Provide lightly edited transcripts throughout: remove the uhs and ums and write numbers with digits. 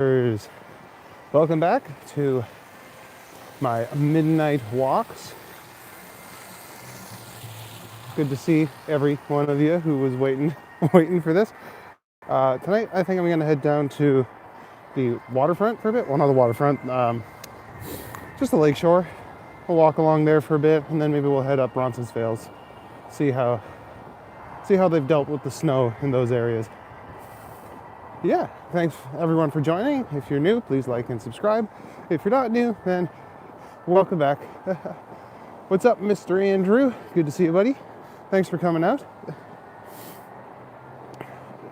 Welcome back to my midnight walks. Good to see every one of you who was waiting for this. Tonight I think I'm going to head down to the waterfront for a bit. Well, not the waterfront, just the lakeshore. We'll walk along there for a bit, and then maybe we'll head up Roncesvalles. See how they've dealt with the snow in those areas. Yeah, thanks everyone for joining. If you're new, please like and subscribe. If you're not new, then welcome back. What's up, Mr. Andrew? Good to see you, buddy. Thanks for coming out.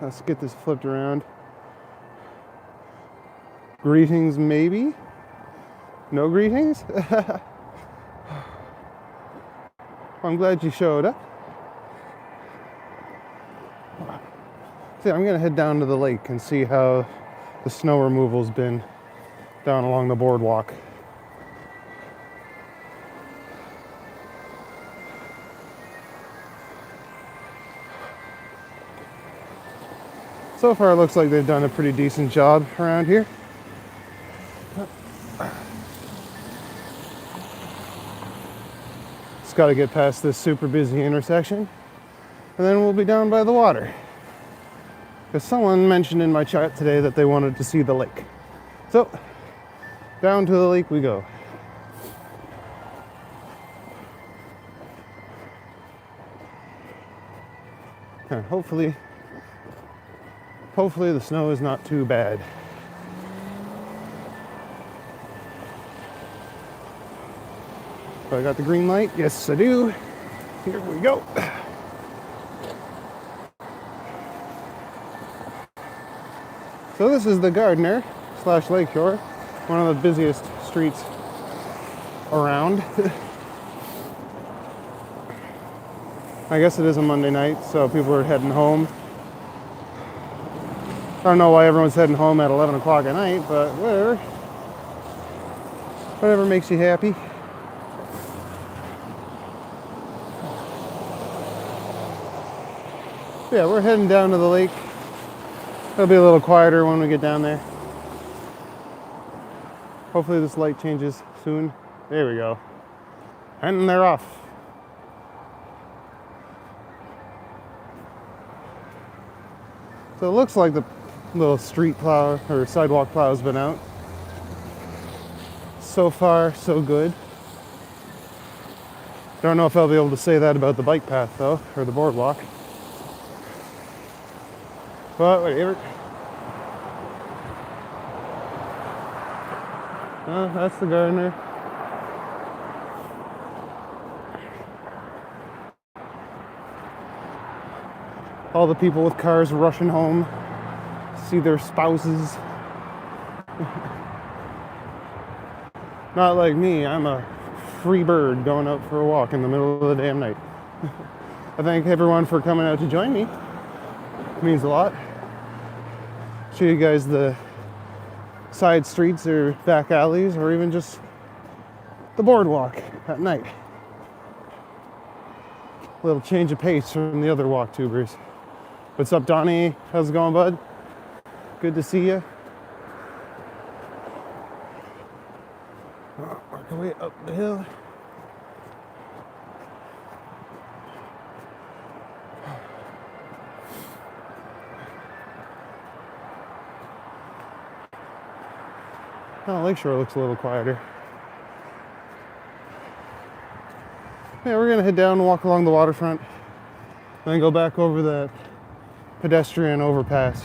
Let's get this flipped around. Greetings, maybe? No greetings? I'm glad you showed up. See, I'm gonna head down to the lake and see how the snow removal's been down along the boardwalk. So far it looks like they've done a pretty decent job around here. Just gotta get past this super busy intersection, and then we'll be down by the water. Because someone mentioned in my chat today that they wanted to see the lake. So, down to the lake we go. And hopefully the snow is not too bad. So I got the green light. Yes, I do. Here we go. So this is the Gardiner / Lakeshore, one of the busiest streets around. I guess it is a Monday night, so people are heading home. I don't know why everyone's heading home at 11 o'clock at night, but whatever. Whatever makes you happy. Yeah, we're heading down to the lake. It'll be a little quieter when we get down there. Hopefully this light changes soon. There we go. And they're off. So it looks like the little street plow or sidewalk plow has been out. So far, so good. Don't know if I'll be able to say that about the bike path though, or the boardwalk. But whatever. That's the Gardiner. All the people with cars rushing home, see their spouses. Not like me, I'm a free bird going out for a walk in the middle of the damn night. I thank everyone for coming out to join me. It means a lot. Show you guys the side streets or back alleys or even just the boardwalk at night. A little change of pace from the other walk tubers. What's up, Donnie? How's it going, bud? Good to see you. Work our way up the hill. Oh, Lakeshore looks a little quieter. Yeah, we're gonna head down and walk along the waterfront, and then go back over that pedestrian overpass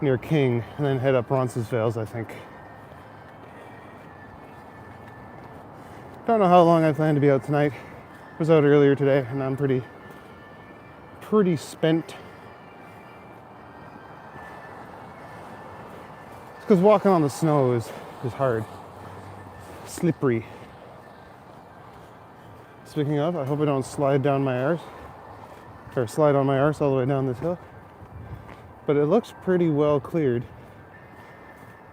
near King, and then head up Roncesvalles, I think. Don't know how long I plan to be out tonight. I was out earlier today, and I'm pretty spent. Because walking on the snow is hard. Slippery. Speaking of, I hope I don't slide down my arse. Or slide on my arse all the way down this hill. But it looks pretty well cleared,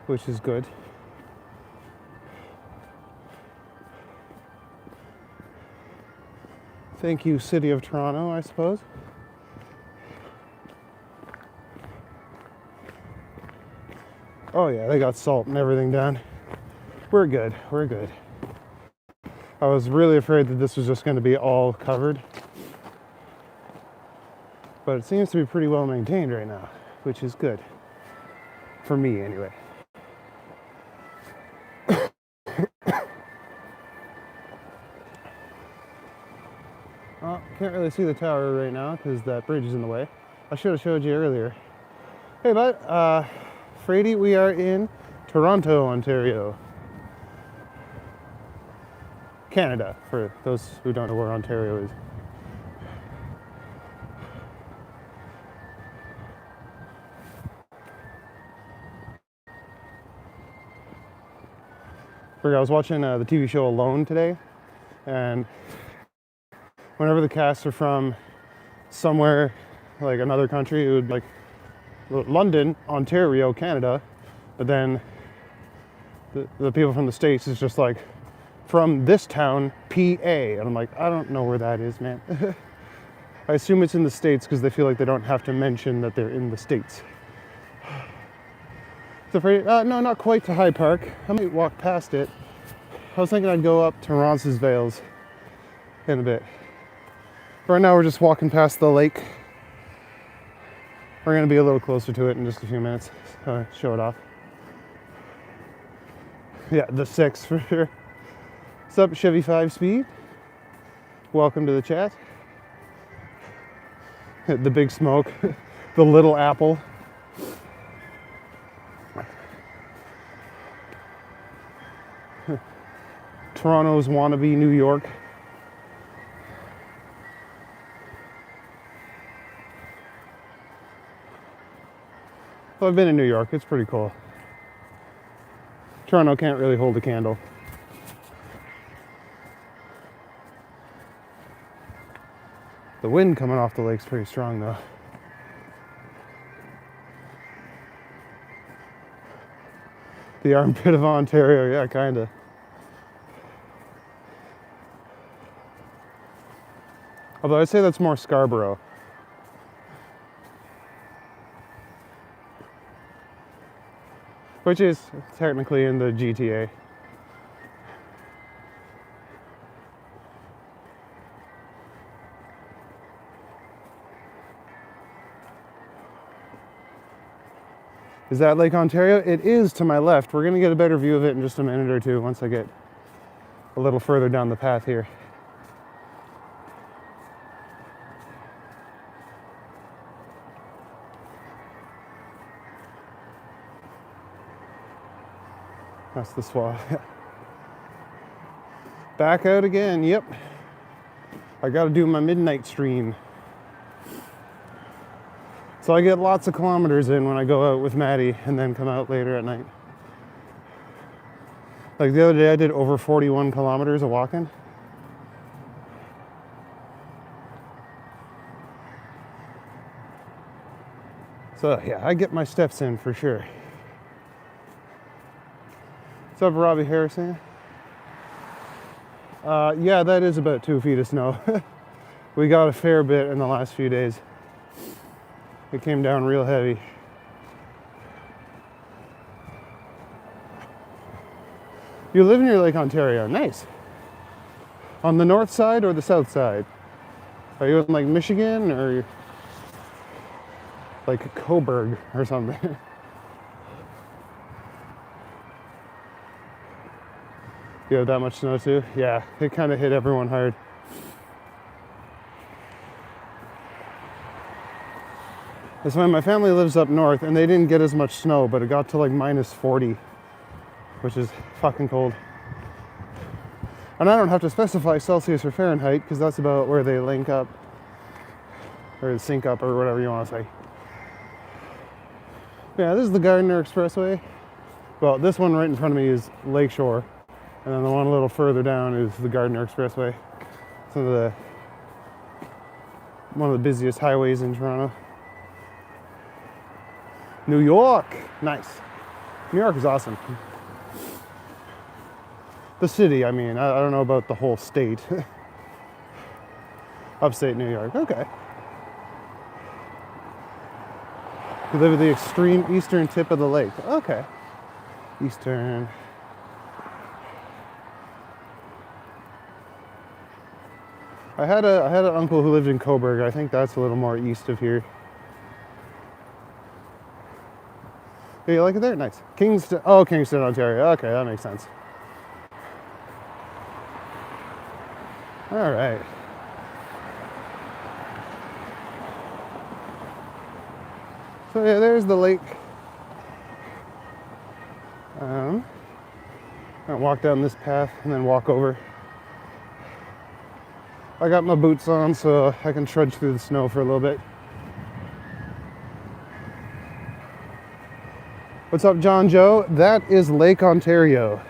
which is good. Thank you, City of Toronto, I suppose. Oh yeah, they got salt and everything down. We're good, we're good. I was really afraid that this was just going to be all covered. But it seems to be pretty well maintained right now, which is good. For me, anyway. Well, can't really see the tower right now because that bridge is in the way. I should have showed you earlier. Hey, bud. Frady, we are in Toronto, Ontario. Canada, for those who don't know where Ontario is. I was watching the TV show Alone today, and whenever the casts are from somewhere like another country, it would be like London, Ontario, Canada, but then the people from the States is just like from this town, PA, and I'm like, I don't know where that is, man. I assume it's in the States because they feel like they don't have to mention that they're in the States. No, not quite to High Park. I might walk past it. I was thinking I'd go up to Roncesvalles in a bit. Right now we're just walking past the lake. We're going to be a little closer to it in just a few minutes. Show it off. Yeah, the 6 for sure. What's up, Chevy 5-speed? Welcome to the chat. The big smoke. The little apple. Toronto's wannabe New York. Well, I've been in New York. It's pretty cool. Toronto can't really hold a candle. The wind coming off the lake's pretty strong, though. The armpit of Ontario, yeah, kinda. Although I'd say that's more Scarborough. Which is technically in the GTA. Is that Lake Ontario? It is to my left. We're gonna get a better view of it in just a minute or two once I get a little further down the path here. That's the swab. Back out again, yep. I gotta do my midnight stream. So I get lots of kilometers in when I go out with Maddie and then come out later at night. Like the other day I did over 41 kilometers of walking. So yeah, I get my steps in for sure. What's up, Robbie Harrison? Yeah, that is about 2 feet of snow. We got a fair bit in the last few days. It came down real heavy. You live near Lake Ontario, nice. On the north side or the south side? Are you in like Michigan or like Coburg or something? You have that much snow too? Yeah, it kind of hit everyone hard. That's why my family lives up north and they didn't get as much snow, but it got to like minus 40, which is fucking cold. And I don't have to specify Celsius or Fahrenheit because that's about where they link up or sync up or whatever you want to say. Yeah, this is the Gardiner Expressway. Well, this one right in front of me is Lakeshore. And then the one a little further down is the Gardiner Expressway. It's one of the busiest highways in Toronto. New York, nice. New York is awesome. The city, I mean, I don't know about the whole state. Upstate New York, okay. You live at the extreme eastern tip of the lake, okay. Eastern. I had an uncle who lived in Coburg. I think that's a little more east of here. Yeah, you like it there? Nice. Kingston. Oh, Kingston, Ontario. Okay, that makes sense. All right. So yeah, there's the lake. I'm gonna walk down this path and then walk over. I got my boots on so I can trudge through the snow for a little bit. What's up, John Joe? That is Lake Ontario.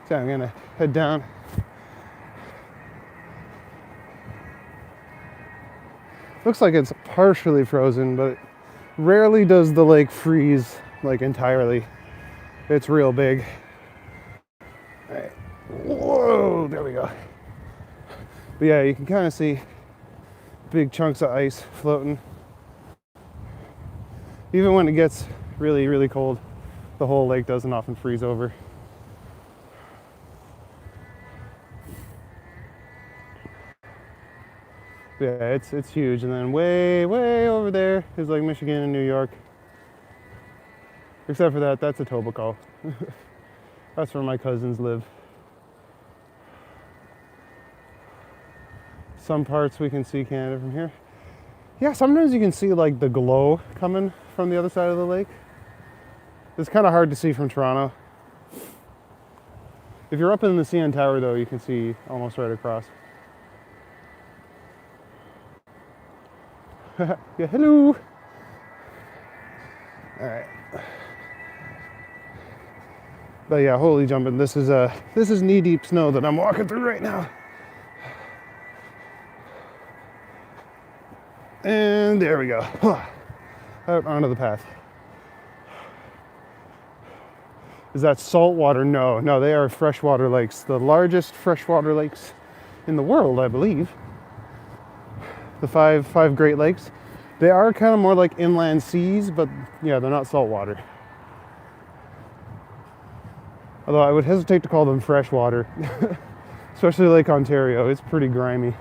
So I'm gonna head down. Looks like it's partially frozen, but rarely does the lake freeze like entirely. It's real big. All right. Whoa, there we go. But yeah, you can kind of see big chunks of ice floating. Even when it gets really, really cold, the whole lake doesn't often freeze over. Yeah, it's huge. And then way over there is like Michigan and New York. Except for that, that's Etobicoke. That's where my cousins live. Some parts we can see Canada from here. Yeah, sometimes you can see like the glow coming from the other side of the lake. It's kind of hard to see from Toronto. If you're up in the CN Tower though, you can see almost right across. Yeah, hello. All right. But yeah, holy jumping. This is knee-deep snow that I'm walking through right now. And there we go. Out onto the path. Is that saltwater? No, they are freshwater lakes. The largest freshwater lakes in the world, I believe. The five Great Lakes. They are kind of more like inland seas, but yeah, they're not saltwater. Although I would hesitate to call them freshwater, especially Lake Ontario. It's pretty grimy.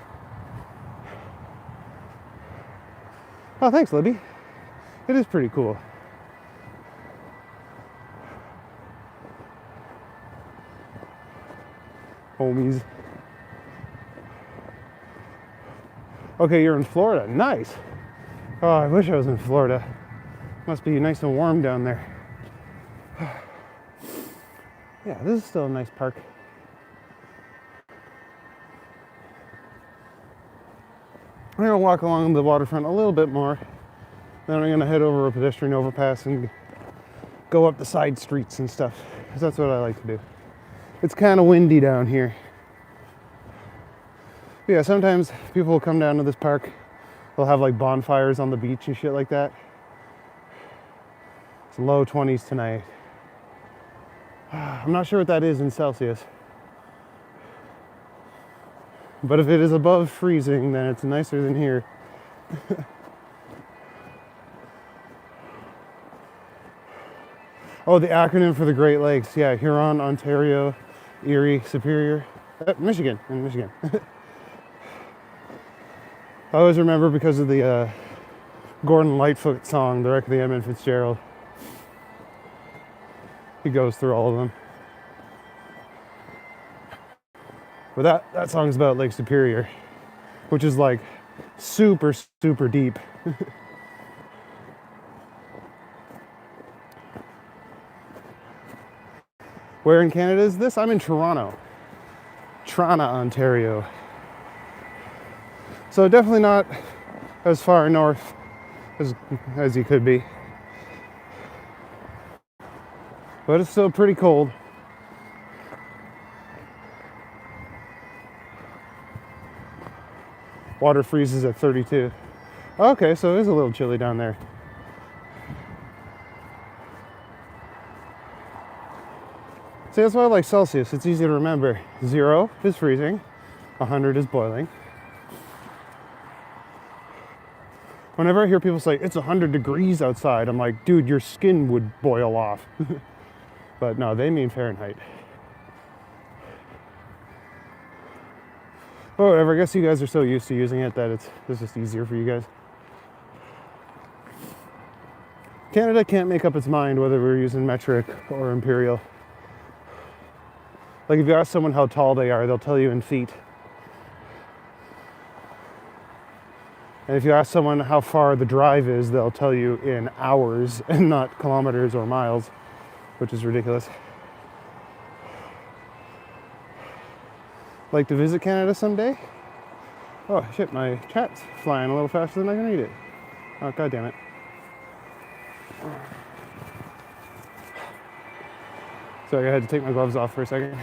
Oh, thanks, Libby. It is pretty cool. Homies. Okay, you're in Florida. Nice. Oh, I wish I was in Florida. Must be nice and warm down there. Yeah, this is still a nice park. I'm gonna walk along the waterfront a little bit more. Then I'm gonna head over a pedestrian overpass and go up the side streets and stuff, because that's what I like to do. It's kind of windy down here. But yeah, sometimes people will come down to this park. They'll have like bonfires on the beach and shit like that. It's low 20s tonight. I'm not sure what that is in Celsius. But if it is above freezing, then it's nicer than here. Oh, the acronym for the Great Lakes. Yeah, Huron, Ontario, Erie, Superior. Michigan, in Michigan. I always remember because of the Gordon Lightfoot song, The Wreck of the Edmund Fitzgerald. He goes through all of them. But that song's about Lake Superior, which is like super, super deep. Where in Canada is this? I'm in Toronto. Ontario. So definitely not as far north as you could be. But it's still pretty cold. Water freezes at 32. Okay, so it is a little chilly down there. See, that's why I like Celsius. It's easy to remember. 0 is freezing, 100 is boiling. Whenever I hear people say it's 100 degrees outside, I'm like, dude, your skin would boil off. But no, they mean Fahrenheit. But whatever, I guess you guys are so used to using it that it's just easier for you guys. Canada can't make up its mind whether we're using metric or imperial. Like if you ask someone how tall they are, they'll tell you in feet. And if you ask someone how far the drive is, they'll tell you in hours and not kilometers or miles, which is ridiculous. Like to visit Canada someday? Oh shit, my chat's flying a little faster than I can read it. Oh, god damn it. Sorry, I had to take my gloves off for a second.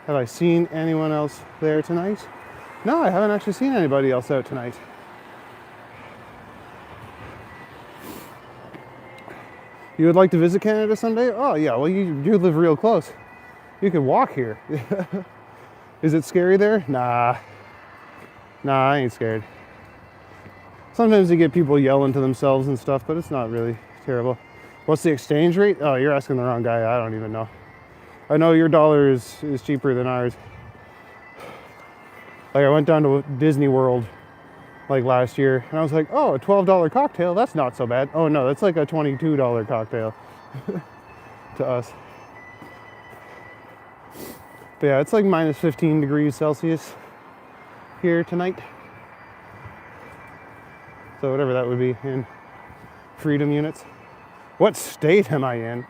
Have I seen anyone else there tonight? No, I haven't actually seen anybody else out tonight. You would like to visit Canada someday? Oh yeah, well you live real close. You can walk here. Is it scary there? Nah, I ain't scared. Sometimes you get people yelling to themselves and stuff, but it's not really terrible. What's the exchange rate? Oh, you're asking the wrong guy. I don't even know. I know your dollar is cheaper than ours. Like I went down to Disney World like last year and I was like, oh, a $12 cocktail, that's not so bad. Oh no, that's like a $22 cocktail to us. But yeah, it's like minus 15 degrees Celsius here tonight. So whatever that would be in freedom units. What state am I in?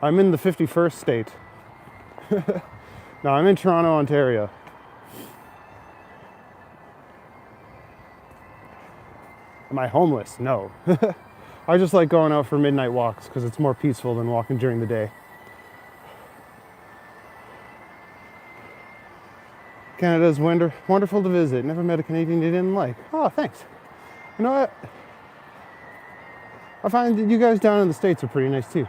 I'm in the 51st state. No, I'm in Toronto, Ontario. Am I homeless? No. I just like going out for midnight walks because it's more peaceful than walking during the day. Canada is wonderful to visit. Never met a Canadian you didn't like. Oh, thanks. You know what? I find that you guys down in the States are pretty nice too.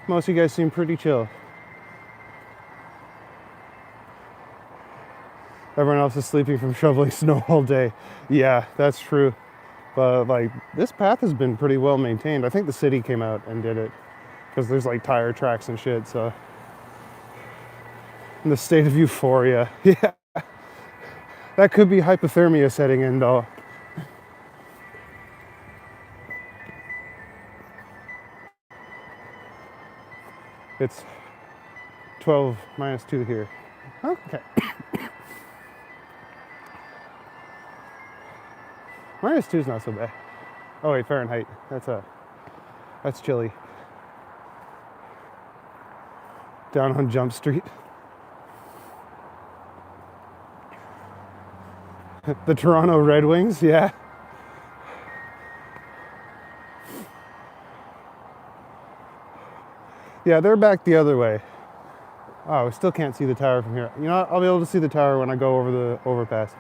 Most of you guys seem pretty chill. Everyone else is sleeping from shoveling snow all day. Yeah, that's true. But like, this path has been pretty well maintained. I think the city came out and did it because there's like tire tracks and shit, so. In the state of euphoria. Yeah. That could be hypothermia setting in though. It's 12 minus 2 here. Okay. Minus 2 is not so bad. Oh wait, Fahrenheit. That's chilly. Down on Jump Street. The Toronto Red Wings, yeah. Yeah, they're back the other way. Oh, we still can't see the tower from here. You know what? I'll be able to see the tower when I go over the overpass.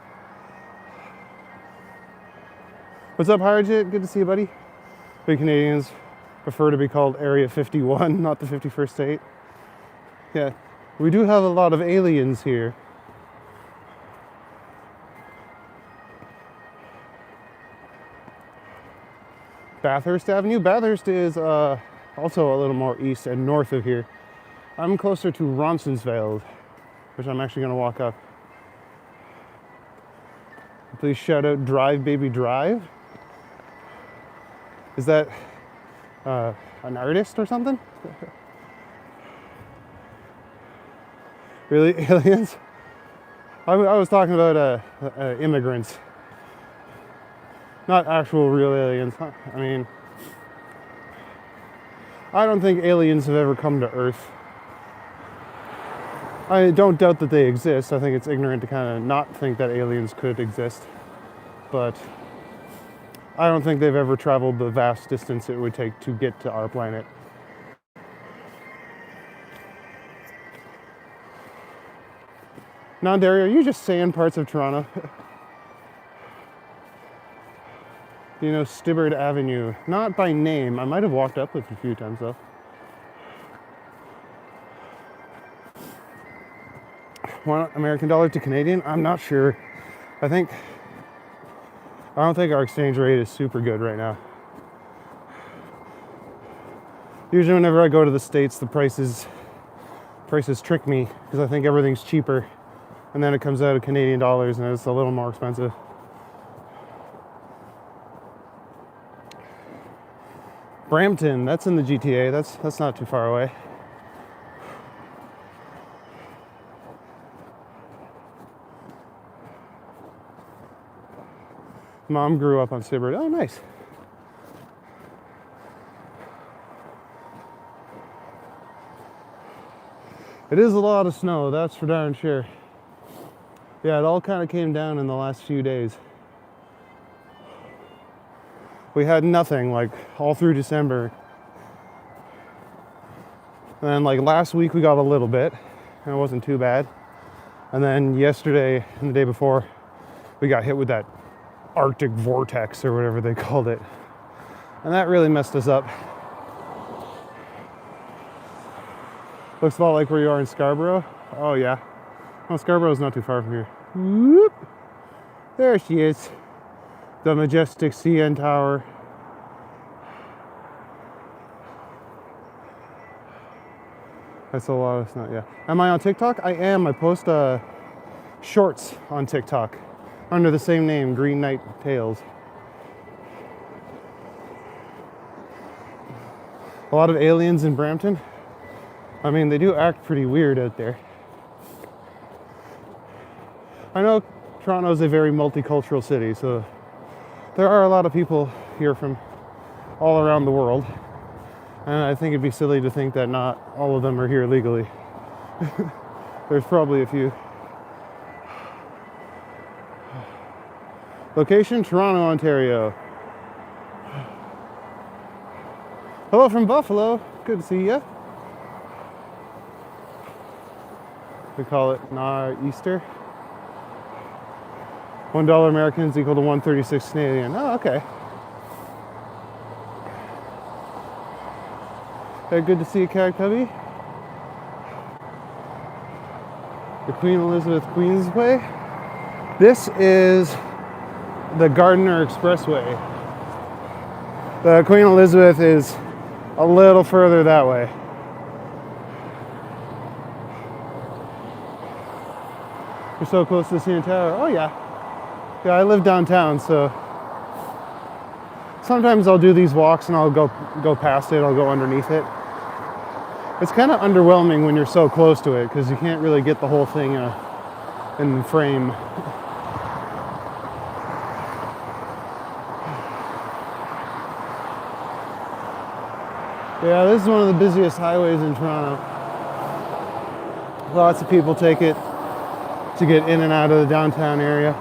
What's up, Harjit? Good to see you, buddy. We Canadians prefer to be called Area 51, not the 51st state. Yeah, we do have a lot of aliens here. Bathurst Avenue. Bathurst is also a little more east and north of here. I'm closer to Ronsonsveld, which I'm actually going to walk up. Please shout out Drive Baby Drive. Is that an artist or something? Really? Aliens? I was talking about immigrants. Not actual real aliens. I mean, I don't think aliens have ever come to Earth. I don't doubt that they exist. I think it's ignorant to kind of not think that aliens could exist. But I don't think they've ever traveled the vast distance it would take to get to our planet. Now, Dario, are you just saying parts of Toronto? You know, Stibbard Avenue. Not by name. I might have walked up it a few times, though. $1 American dollar to Canadian, I'm not sure. I don't think our exchange rate is super good right now. Usually whenever I go to the States, the prices trick me because I think everything's cheaper, and then it comes out of Canadian dollars and it's a little more expensive. Brampton, that's in the GTA. That's not too far away. Mom grew up on Sibbert. Oh, nice. It is a lot of snow, that's for darn sure. Yeah, it all kind of came down in the last few days. We had nothing like all through December. And then like last week we got a little bit, and it wasn't too bad. And then yesterday and the day before, we got hit with that Arctic vortex or whatever they called it. And that really messed us up. Looks a lot like where you are in Scarborough. Oh yeah. Well, Scarborough's not too far from here. Whoop. There she is. The majestic CN Tower. That's a lot of snow, yeah. Am I on TikTok? I am. I post shorts on TikTok under the same name, Green Knight Tales. A lot of aliens in Brampton. I mean, they do act pretty weird out there. I know Toronto's a very multicultural city, so there are a lot of people here from all around the world. And I think it'd be silly to think that not all of them are here legally. There's probably a few. Location, Toronto, Ontario. Hello from Buffalo. Good to see you. We call it Easter. $1 American is equal to 136 Canadian. Oh, okay. Hey, good to see you, Cat Cubby. The Queen Elizabeth Queensway. This is the Gardiner Expressway. The Queen Elizabeth is a little further that way. We're so close to the CN Tower. Oh yeah. Yeah, I live downtown, so sometimes I'll do these walks and I'll go past it, I'll go underneath it. It's kind of underwhelming when you're so close to it because you can't really get the whole thing in frame. Yeah, this is one of the busiest highways in Toronto. Lots of people take it to get in and out of the downtown area.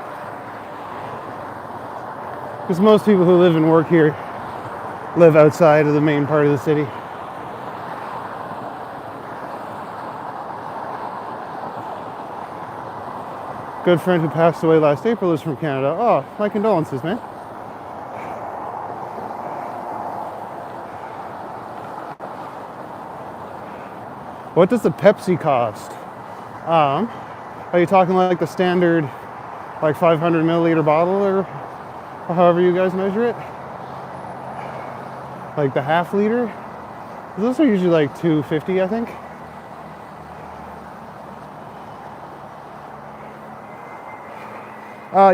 Because most people who live and work here live outside of the main part of the city. Good friend who passed away last April is from Canada. Oh, my condolences, man. What does the Pepsi cost? Are you talking like the standard, like 500 milliliter bottle or however you guys measure it? Like the half liter? Those are usually like $2.50, I think.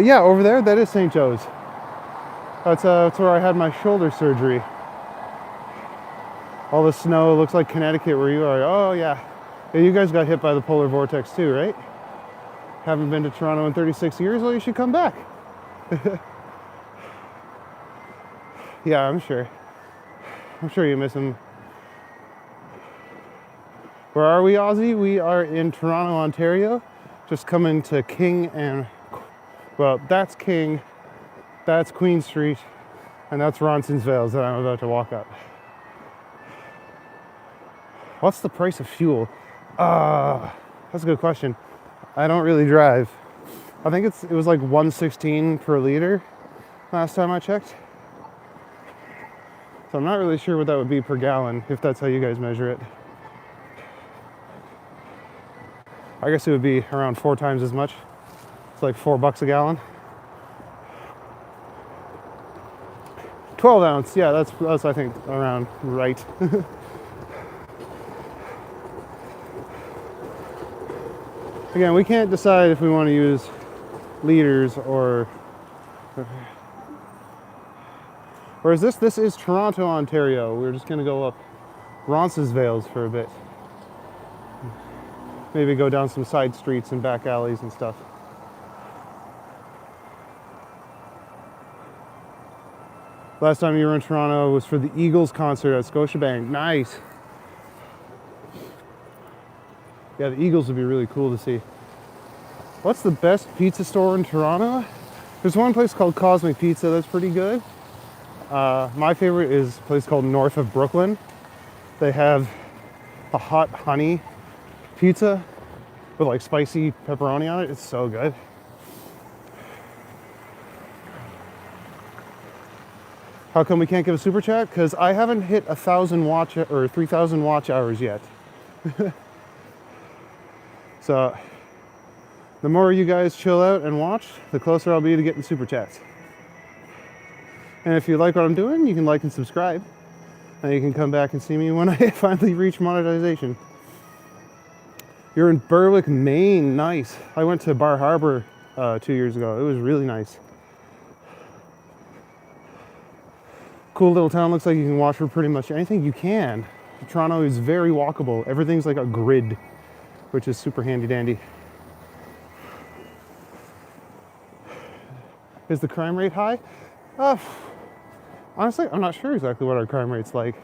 Yeah, over there, that is St. Joe's. That's where I had my shoulder surgery. All the snow, looks like Connecticut where you are. Oh yeah. Yeah, you guys got hit by the polar vortex too, right? Haven't been to Toronto in 36 years? Well, you should come back. Yeah, I'm sure. I'm sure you miss them. Where are we, Aussie? We are in Toronto, Ontario. Just coming to King and... Well, that's King, that's Queen Street, and that's Ronson's Vales that I'm about to walk up. What's the price of fuel? That's a good question. I don't really drive. I think it was like $1.16 per liter last time I checked. So I'm not really sure what that would be per gallon, if that's how you guys measure it. I guess it would be around 4 times as much. It's like $4 a gallon. 12 ounce, yeah, that's I think around right. Again, we can't decide if we want to use liters or is this? This is Toronto, Ontario. We're just gonna go up Roncesvalles for a bit. Maybe go down some side streets and back alleys and stuff. Last time you were in Toronto was for the Eagles concert at Scotiabank. Nice. Yeah, the Eagles would be really cool to see. What's the best pizza store in Toronto? There's one place called Cosmic Pizza that's pretty good. My favorite is a place called North of Brooklyn. They have a hot honey pizza with like spicy pepperoni on it. It's so good. How come we can't give a super chat? Because I haven't hit 1,000 watch or 3,000 watch hours yet. So the more you guys chill out and watch, the closer I'll be to getting super chats. And if you like what I'm doing, you can like and subscribe. And you can come back and see me when I finally reach monetization. You're in Berwick, Maine. Nice. I went to Bar Harbor 2 years ago. It was really nice. Cool little town. Looks like you can walk for pretty much anything you can. Toronto is very walkable. Everything's like a grid, which is super handy dandy. Is the crime rate high? Honestly, I'm not sure exactly what our crime rate's like.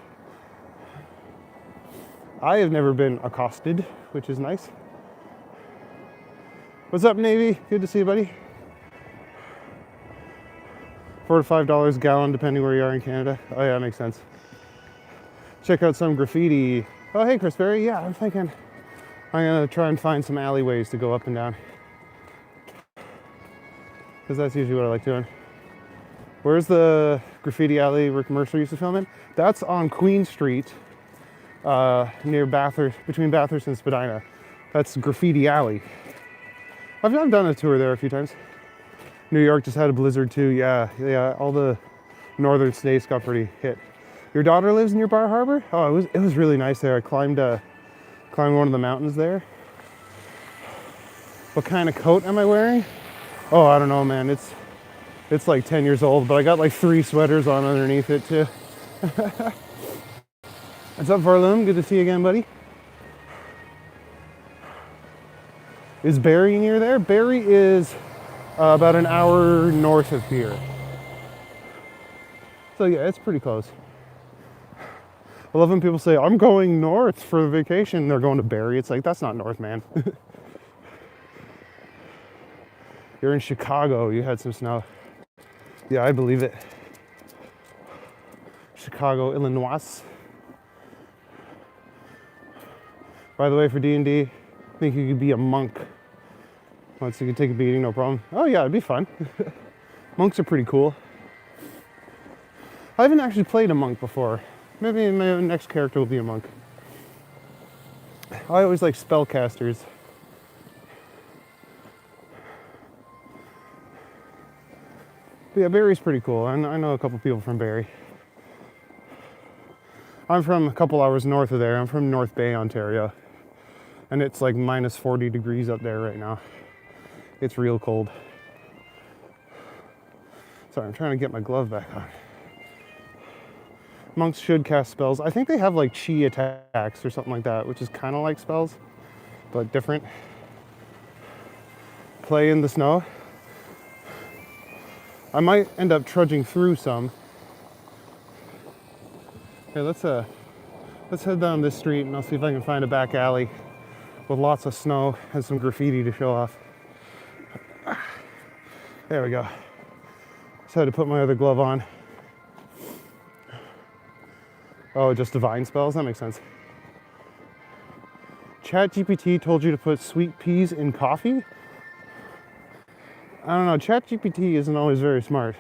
I have never been accosted, which is nice. What's up, Navy? Good to see you, buddy. $4 to $5 a gallon, depending where you are in Canada. Oh yeah, that makes sense. Check out some graffiti. Oh, hey, Chris Berry. Yeah, I'm thinking I'm gonna try and find some alleyways to go up and down, because that's usually what I like doing. Where's the graffiti alley Rick Mercer used to film in? That's on Queen Street, near Bathurst, between Bathurst and Spadina. That's Graffiti Alley. I've done a tour there a few times. New York just had a blizzard too. Yeah, all the northern states got pretty hit. Your daughter lives near Bar Harbor? Oh, it was really nice there. I climbed one of the mountains there. What kind of coat am I wearing? Oh, I don't know, man. It's like 10 years old, but I got like 3 sweaters on underneath it too. What's up, Varloom? Good to see you again, buddy. Is Barrie near there? Barrie is about an hour north of here. So yeah, it's pretty close. I love when people say, I'm going north for vacation. They're going to Barrie. It's like, that's not north, man. You're in Chicago. You had some snow. Yeah, I believe it. Chicago, Illinois. By the way, for D&D, I think you could be a monk. Once you could take a beating, no problem. Oh yeah, it'd be fun. Monks are pretty cool. I haven't actually played a monk before. Maybe my next character will be a monk. I always like spellcasters. But yeah, Barrie's pretty cool. I know a couple people from Barrie. I'm from a couple hours north of there. I'm from North Bay, Ontario. And it's like minus 40 degrees up there right now. It's real cold. Sorry, I'm trying to get my glove back on. Monks should cast spells. I think they have like chi attacks or something like that, which is kind of like spells, but different. Play in the snow. I might end up trudging through some. Okay, let's head down this street and I'll see if I can find a back alley with lots of snow and some graffiti to show off. There we go. Just had to put my other glove on. Oh, just divine spells? That makes sense. ChatGPT told you to put sweet peas in coffee? I don't know, ChatGPT isn't always very smart.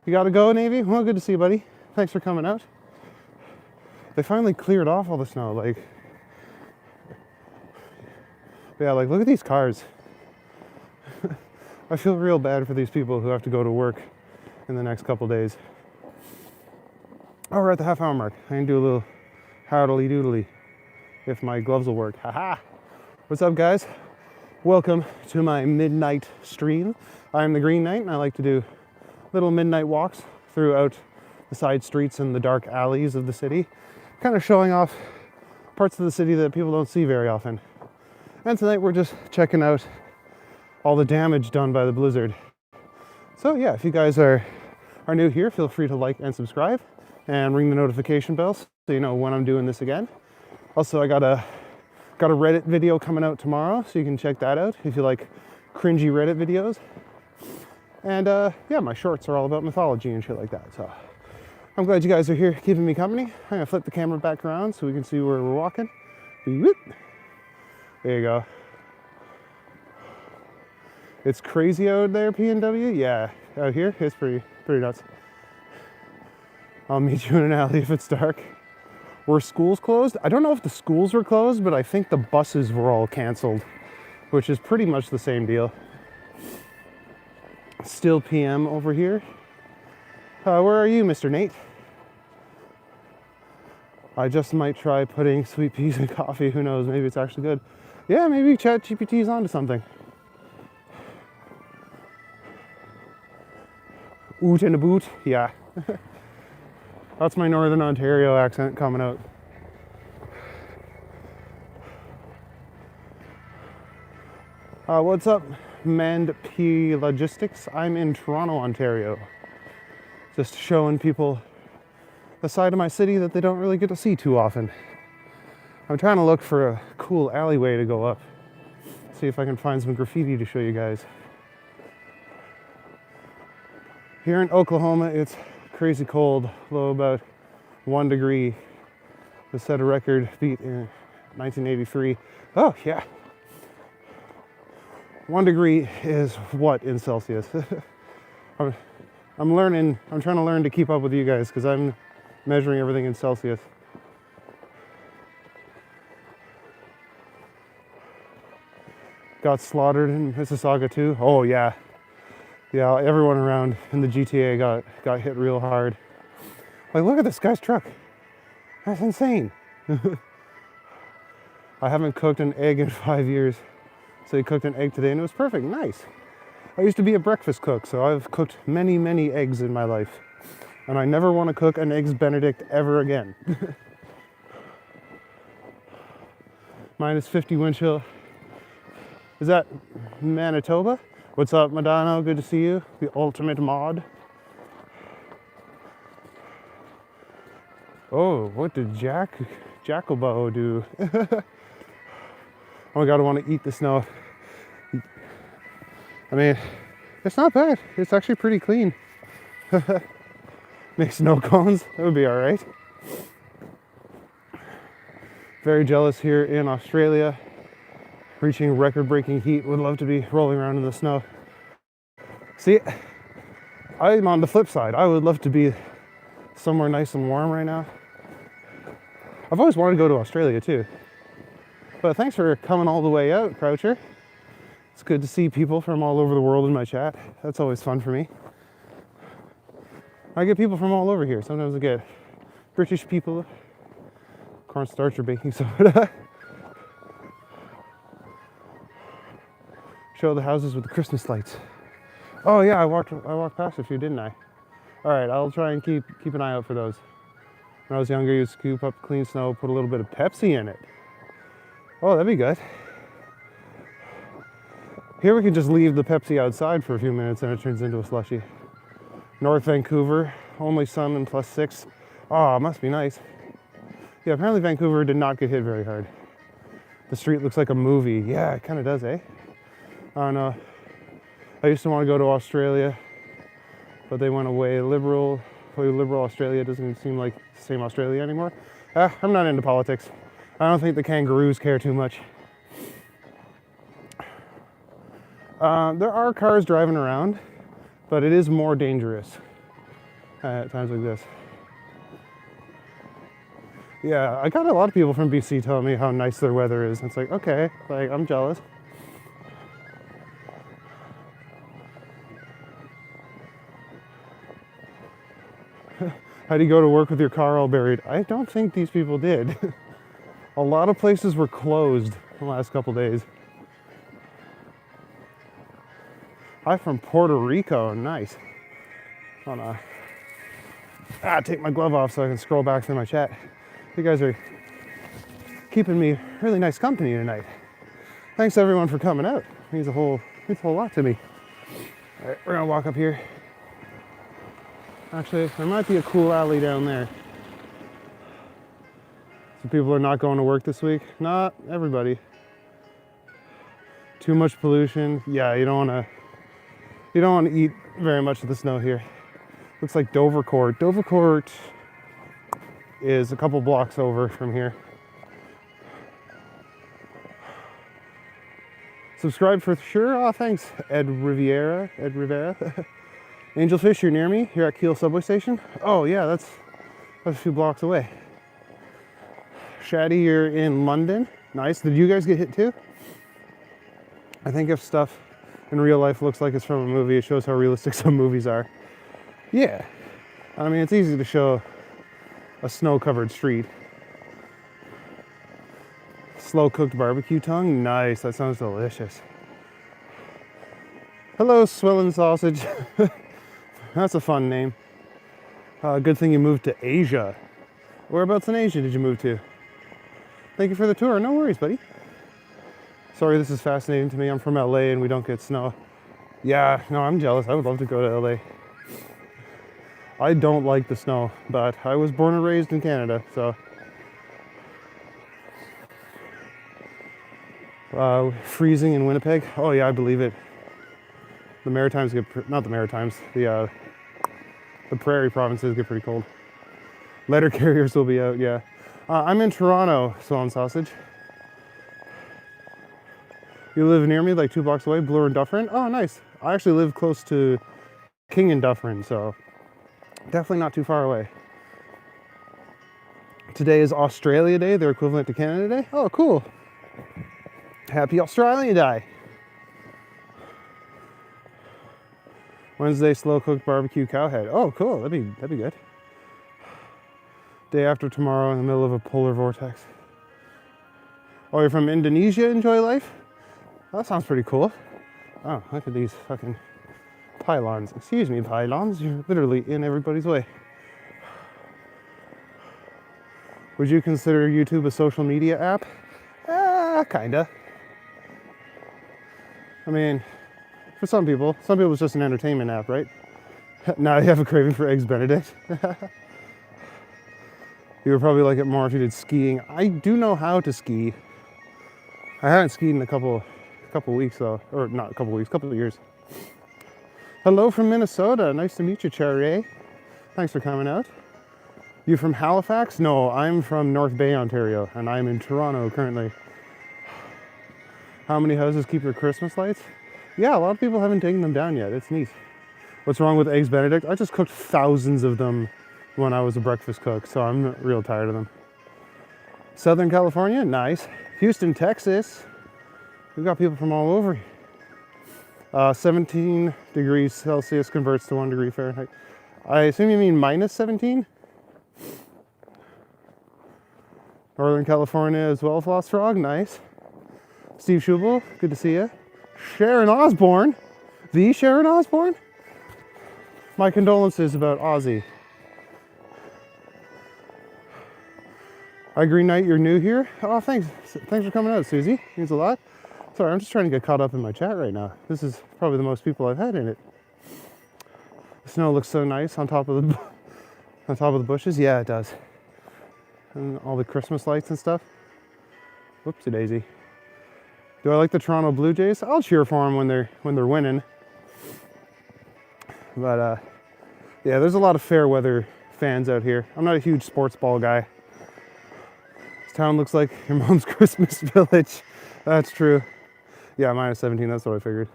You gotta go, Navy? Well, good to see you, buddy. Thanks for coming out. They finally cleared off all the snow. Like, But yeah, like look at these cars. I feel real bad for these people who have to go to work in the next couple days. Oh, we're at the half hour mark. I can do a little howdly doodly if my gloves will work. Haha. What's up, guys? Welcome to my midnight stream. I'm the Green Knight, and I like to do little midnight walks throughout the side streets and the dark alleys of the city, kind of showing off parts of the city that people don't see very often. And tonight we're just checking out all the damage done by the blizzard. So yeah, if you guys are new here, feel free to like and subscribe and ring the notification bell so you know when I'm doing this again. Also, I got a Reddit video coming out tomorrow, so you can check that out if you like cringy Reddit videos. And yeah, my shorts are all about mythology and shit like that. So I'm glad you guys are here keeping me company. I'm gonna flip the camera back around so we can see where we're walking. Whoop. There you go. It's crazy out there, PNW. Yeah, out here it's pretty nuts. I'll meet you in an alley if it's dark. Were schools closed? I don't know if the schools were closed, but I think the buses were all canceled, which is pretty much the same deal. Still PM over here. Where are you, Mr. Nate? I just might try putting sweet peas in coffee. Who knows? Maybe it's actually good. Yeah, maybe ChatGPT's onto something. Oot in a boot, yeah. That's my Northern Ontario accent coming out. What's up, Mand P Logistics? I'm in Toronto, Ontario. Just showing people a side of my city that they don't really get to see too often. I'm trying to look for a cool alleyway to go up. See if I can find some graffiti to show you guys. Here in Oklahoma, it's crazy cold, low about 1 degree. They set a record beat in 1983. Oh yeah. 1 degree is what in Celsius? I'm trying to learn to keep up with you guys because I'm measuring everything in Celsius. Got slaughtered in Mississauga too. Oh yeah. Yeah, everyone around in the GTA got hit real hard. Like, look at this guy's truck. That's insane. I haven't cooked an egg in 5 years. So he cooked an egg today and it was perfect. Nice. I used to be a breakfast cook, so I've cooked many, many eggs in my life. And I never want to cook an Eggs Benedict ever again. -50 wind chill. Is that Manitoba? What's up, Madonna? Good to see you. The ultimate mod. Oh, what did Jacobo do? Oh my god, I want to eat the snow. I mean, it's not bad. It's actually pretty clean. Make snow cones. That would be all right. Very jealous here in Australia. Reaching record-breaking heat. Would love to be rolling around in the snow. See, I'm on the flip side. I would love to be somewhere nice and warm right now. I've always wanted to go to Australia too. But thanks for coming all the way out, Croucher. It's good to see people from all over the world in my chat. That's always fun for me. I get people from all over here. Sometimes I get British people, cornstarch or baking soda. Show the houses with the Christmas lights. Oh yeah, I walked past a few, didn't I? All right, I'll try and keep an eye out for those. When I was younger, you'd scoop up clean snow, put a little bit of Pepsi in it. Oh, that'd be good. Here we can just leave the Pepsi outside for a few minutes and it turns into a slushie. North Vancouver, only sun and +6. Oh, it must be nice. Yeah, apparently Vancouver did not get hit very hard. The street looks like a movie. Yeah, it kind of does, eh? I don't know. I used to want to go to Australia, but they went away. Liberal Australia doesn't seem like the same Australia anymore. I'm not into politics. I don't think the kangaroos care too much. There are cars driving around, but it is more dangerous at times like this. Yeah, I got a lot of people from BC telling me how nice their weather is. It's like, okay, like I'm jealous. How do you go to work with your car all buried? I don't think these people did. A lot of places were closed the last couple days. Hi from Puerto Rico, nice. Take my glove off so I can scroll back through my chat. You guys are keeping me really nice company tonight. Thanks everyone for coming out. It means a whole lot to me. All right, we're gonna walk up here. Actually, there might be a cool alley down there. Some people are not going to work this week. Not everybody. Too much pollution. Yeah, you don't want to eat very much of the snow here. Looks like Dovercourt. Dovercourt is a couple blocks over from here. Subscribe for sure. Oh, thanks, Ed Rivera. Angelfish, you're near me. Here at Kiel subway station. Oh yeah, that's a few blocks away. Shaddy, you're in London. Nice. Did you guys get hit too? I think if stuff in real life looks like it's from a movie, it shows how realistic some movies are. Yeah. I mean, it's easy to show a snow-covered street. Slow-cooked barbecue tongue. Nice. That sounds delicious. Hello, Swilling Sausage. That's a fun name. Good thing you moved to Asia. Whereabouts in Asia did you move to? Thank you for the tour. No worries, buddy. Sorry, this is fascinating to me. I'm from LA and we don't get snow. Yeah, no, I'm jealous. I would love to go to LA. I don't like the snow, but I was born and raised in Canada, so. Freezing in Winnipeg. Oh yeah, I believe it. The Maritimes get, not the Maritimes, the prairie provinces get pretty cold. Letter carriers will be out, yeah. I'm in Toronto, Swan Sausage. You live near me, like 2 blocks away, Bloor and Dufferin? Oh, nice. I actually live close to King and Dufferin, so definitely not too far away. Today is Australia Day, their equivalent to Canada Day. Oh, cool. Happy Australia Day. Wednesday, slow-cooked barbecue cowhead. Oh, cool. That'd be good. Day after tomorrow in the middle of a polar vortex. Oh, you're from Indonesia? Enjoy life? That sounds pretty cool. Oh, look at these fucking pylons. Excuse me, pylons. You're literally in everybody's way. Would you consider YouTube a social media app? Kinda. I mean, for some people it's just an entertainment app, right? Now you have a craving for Eggs Benedict. You would probably like it more if you did skiing. I do know how to ski. I haven't skied in a couple weeks though, or not a couple weeks, couple of years. Hello from Minnesota. Nice to meet you, Cherry. Thanks for coming out. You from Halifax? No, I'm from North Bay, Ontario, and I'm in Toronto currently. How many houses keep their Christmas lights? Yeah, a lot of people haven't taken them down yet. It's neat. What's wrong with Eggs Benedict? I just cooked thousands of them when I was a breakfast cook, so I'm real tired of them. Southern California, nice. Houston, Texas. We've got people from all over. 17 degrees Celsius converts to 1 degree Fahrenheit. I assume you mean minus 17? Northern California as well, Floss Frog, nice. Steve Schubel, good to see you. Sharon Osbourne, the Sharon Osbourne? My condolences about Ozzy. Hi Green Knight, you're new here? Oh, thanks for coming out, Susie. Means a lot. Sorry, I'm just trying to get caught up in my chat right now. This is probably the most people I've had in it. The snow looks so nice on top of the bushes. Yeah, it does. And all the Christmas lights and stuff. Whoopsie daisy. Do I like the Toronto Blue Jays? I'll cheer for them when they're winning. But yeah, there's a lot of fair weather fans out here. I'm not a huge sports ball guy. This town looks like your mom's Christmas village. That's true. Yeah, minus 17, that's what I figured.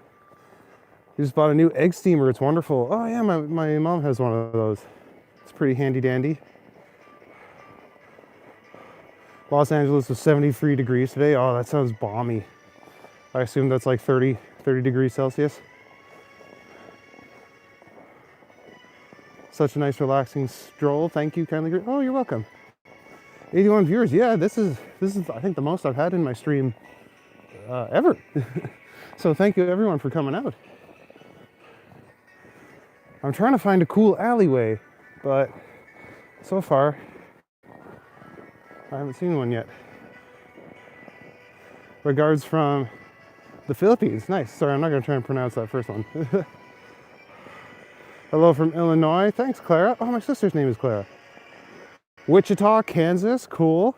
You just bought a new egg steamer, it's wonderful. Oh yeah, my mom has one of those. It's pretty handy dandy. Los Angeles was 73 degrees today. Oh, that sounds balmy. I assume that's like 30 degrees Celsius. Such a nice relaxing stroll. Thank you, kindly. Oh, you're welcome. 81 viewers. Yeah, this is I think the most I've had in my stream ever. So thank you everyone for coming out. I'm trying to find a cool alleyway, but so far I haven't seen one yet. Regards from the Philippines. Nice. Sorry, I'm not going to try and pronounce that first one. Hello from Illinois. Thanks, Clara. Oh, my sister's name is Clara. Wichita, Kansas. Cool.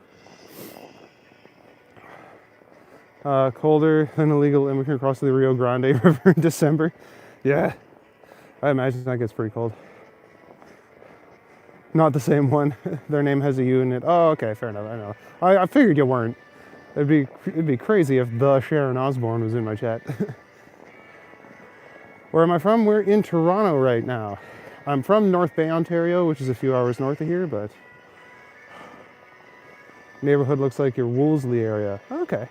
Colder than illegal immigrant across the Rio Grande River in December. Yeah, I imagine that gets pretty cold. Not the same one. Their name has a U in it. Oh, okay, fair enough. I know. I figured you weren't. It'd be crazy if the Sharon Osbourne was in my chat. Where am I from? We're in Toronto right now. I'm from North Bay, Ontario, which is a few hours north of here, but neighborhood looks like your Wolseley area. Okay.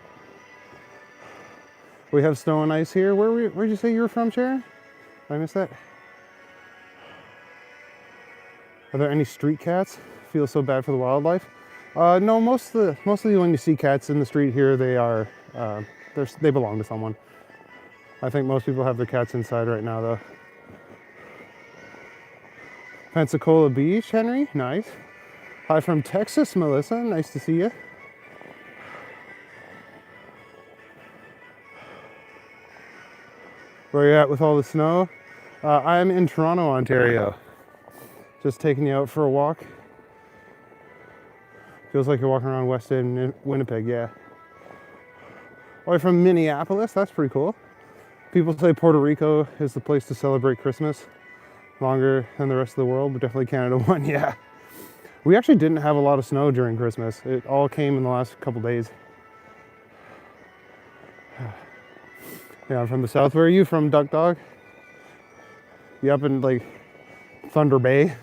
We have snow and ice here. Where'd you say you were from, Sharon? Did I miss that? Are there any street cats? Feel so bad for the wildlife. No, mostly when you see cats in the street here, they belong to someone. I think most people have their cats inside right now, though. Pensacola Beach, Henry, nice. Hi from Texas, Melissa, nice to see you. Where are you at with all the snow? I'm in Toronto, Ontario. Just taking you out for a walk. Feels like you're walking around West End, Winnipeg, yeah. Oh, you're from Minneapolis? That's pretty cool. People say Puerto Rico is the place to celebrate Christmas. Longer than the rest of the world, but definitely Canada won, yeah. We actually didn't have a lot of snow during Christmas. It all came in the last couple days. Yeah, I'm from the south. Where are you from, Duck Dog? You up in like Thunder Bay?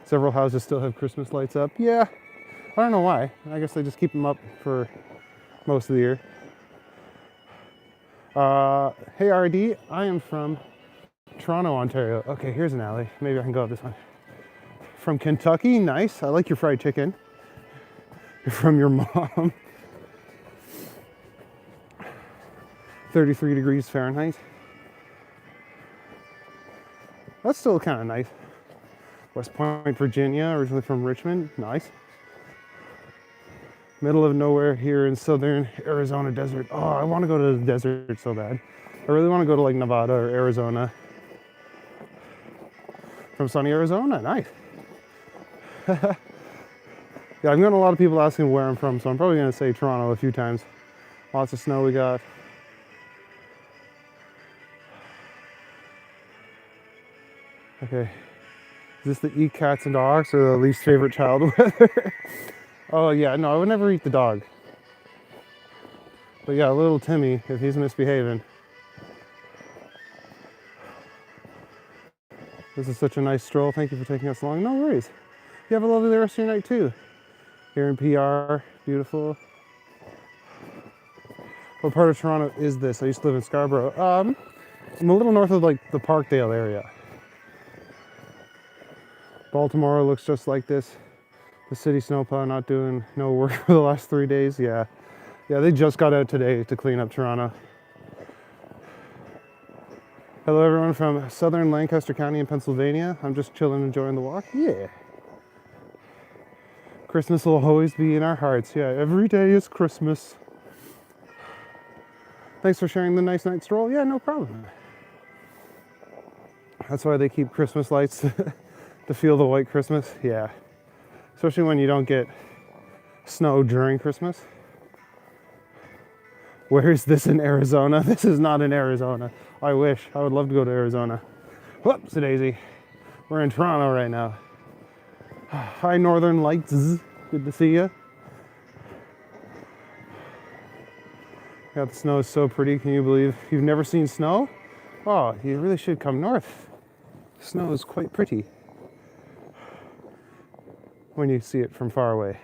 Several houses still have Christmas lights up. Yeah, I don't know why. I guess they just keep them up for most of the year. Hey RD, I am from Toronto, Ontario. Okay, here's an alley. Maybe I can go up this one. From Kentucky, nice. I like your fried chicken. You're from your mom. 33 degrees Fahrenheit. That's still kind of nice. West Point, Virginia, originally from Richmond, nice. Middle of nowhere here in southern Arizona desert. Oh, I want to go to the desert so bad. I really want to go to like Nevada or Arizona. From sunny Arizona, nice. Yeah, I've gotten a lot of people asking where I'm from, so I'm probably going to say Toronto a few times. Lots of snow we got. Okay. Is this the eat cats and dogs or the least favorite child weather? Oh yeah, no, I would never eat the dog. But yeah, little Timmy, if he's misbehaving. This is such a nice stroll. Thank you for taking us along. No worries. You have a lovely rest of your night too. Here in PR, beautiful. What part of Toronto is this? I used to live in Scarborough. I'm a little north of like the Parkdale area. Baltimore looks just like this. The city snowplow not doing no work for the last 3 days. Yeah, they just got out today to clean up Toronto. Hello everyone from southern Lancaster County in Pennsylvania. I'm just chilling, enjoying the walk. Yeah. Christmas will always be in our hearts. Yeah, every day is Christmas. Thanks for sharing the nice night stroll. Yeah, no problem. That's why they keep Christmas lights to feel the white Christmas. Yeah. Especially when you don't get snow during Christmas. Where is this in Arizona? This is not in Arizona. I wish. I would love to go to Arizona. Whoops, a daisy. We're in Toronto right now. Hi, Northern Lights. Good to see you. God, the snow is so pretty. Can you believe you've never seen snow? Oh, you really should come north. Snow is quite pretty when you see it from far away.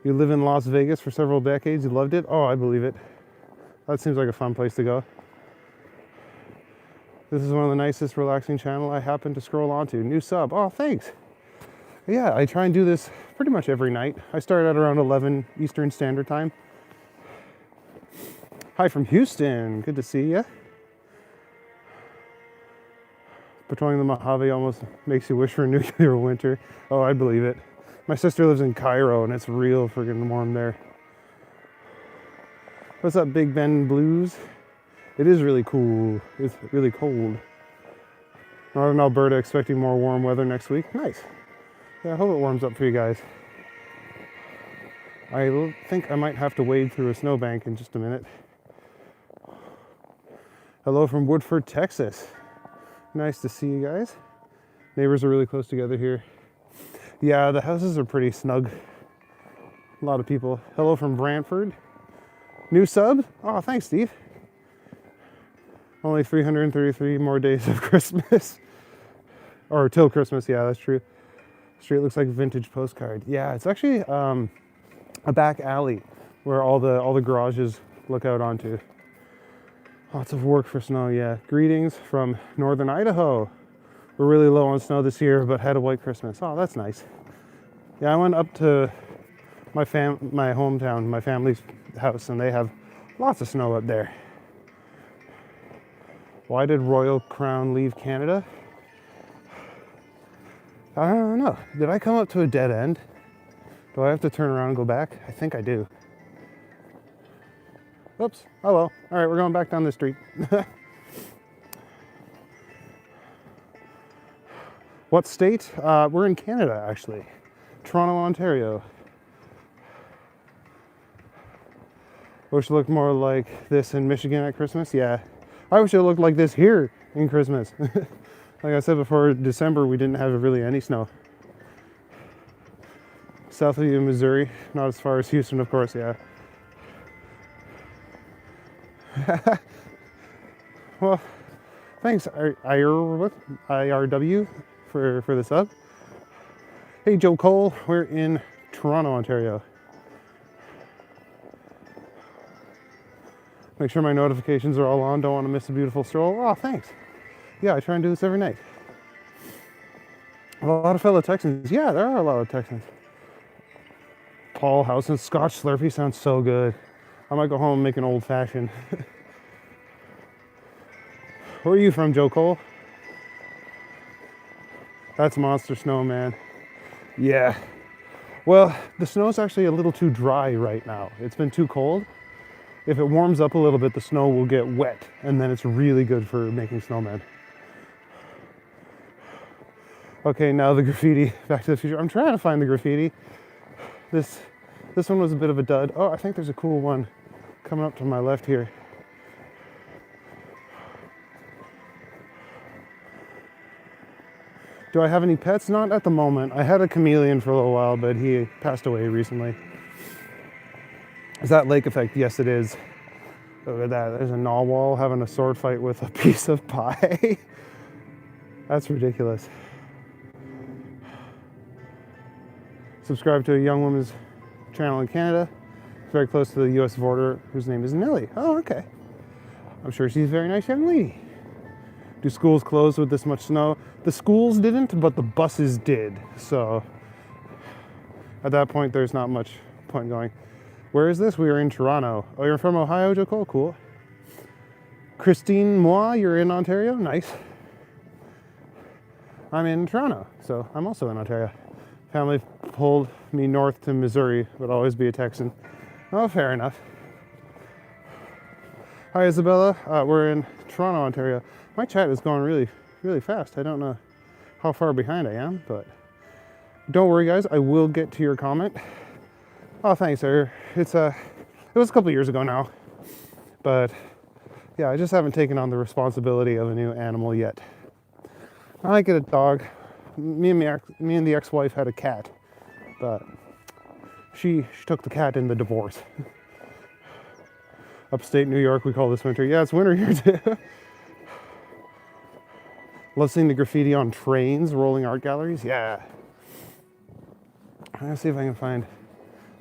You live in Las Vegas for several decades. You loved it? Oh, I believe it. That seems like a fun place to go. This is one of the nicest relaxing channel I happen to scroll onto. New sub. Oh, thanks. Yeah, I try and do this pretty much every night. I start at around 11 Eastern Standard Time. Hi from Houston. Good to see you. Patrolling the Mojave almost makes you wish for a nuclear winter. Oh, I believe it. My sister lives in Cairo and it's real friggin' warm there. What's up, Big Ben Blues? It is really cool. It's really cold. Northern Alberta expecting more warm weather next week. Nice. Yeah, I hope it warms up for you guys. I think I might have to wade through a snowbank in just a minute. Hello from Woodford, Texas. Nice to see you guys. Neighbors are really close together here. Yeah, the houses are pretty snug. A lot of people. Hello from Brantford. New sub? Oh, thanks, Steve. Only 333 more days of Christmas. Or till Christmas, yeah, that's true. Street looks like a vintage postcard. Yeah, it's actually a back alley where all the garages look out onto. Lots of work for snow, yeah. Greetings from northern Idaho. We're really low on snow this year, but had a white Christmas. Oh, that's nice. Yeah, I went up to my hometown, my family's house, and they have lots of snow up there. Why did Royal Crown leave Canada? I don't know. Did I come up to a dead end? Do I have to turn around and go back? I think I do. Oops. Oh well. All right, we're going back down the street. What state? We're in Canada, actually. Toronto, Ontario. Wish it looked more like this in Michigan at Christmas. Yeah. I wish it looked like this here in Christmas. Like I said before, December we didn't have really any snow. South of Missouri, not as far as Houston, of course, yeah. Well, thanks IRW for the sub. Hey Joe Cole, we're in Toronto, Ontario. Make sure my notifications are all on, don't want to miss a beautiful stroll. Oh, thanks. Yeah, I try and do this every night. A lot of fellow Texans. Yeah, there are a lot of Texans. Paul Housen, Scotch Slurpee sounds so good. I might go home and make an old fashioned. Where are you from, Joe Cole? That's monster snow, man. Yeah. Well, the snow's actually a little too dry right now. It's been too cold. If it warms up a little bit, the snow will get wet, and then it's really good for making snowmen. Okay, now the graffiti. Back to the Future. I'm trying to find the graffiti. This one was a bit of a dud. Oh, I think there's a cool one coming up to my left here. Do I have any pets? Not at the moment. I had a chameleon for a little while, but he passed away recently. Is that lake effect? Yes, it is. Look at that. There's a narwhal having a sword fight with a piece of pie. That's ridiculous. Subscribe to a young woman's channel in Canada, very close to the US border, whose name is Nellie. Oh, okay. I'm sure she's a very nice young lady. Do schools close with this much snow? The schools didn't, but the buses did. So at that point, there's not much point going. Where is this? We are in Toronto. Oh, you're from Ohio, Joe? Cool. Christine Moi, you're in Ontario? Nice. I'm in Toronto, so I'm also in Ontario. Family pulled me north to Missouri, but always be a Texan. Oh, fair enough. Hi, Isabella. We're in Toronto, Ontario. My chat is going really, really fast. I don't know how far behind I am, but don't worry, guys. I will get to your comment. Oh, thanks, sir. It was a couple years ago now, but yeah, I just haven't taken on the responsibility of a new animal yet. I might get a dog. Me and the ex-wife had a cat, but she took the cat in the divorce. Upstate New York, we call this winter. Yeah, it's winter here too. Love seeing the graffiti on trains, rolling art galleries. Yeah. I'm gonna see if I can find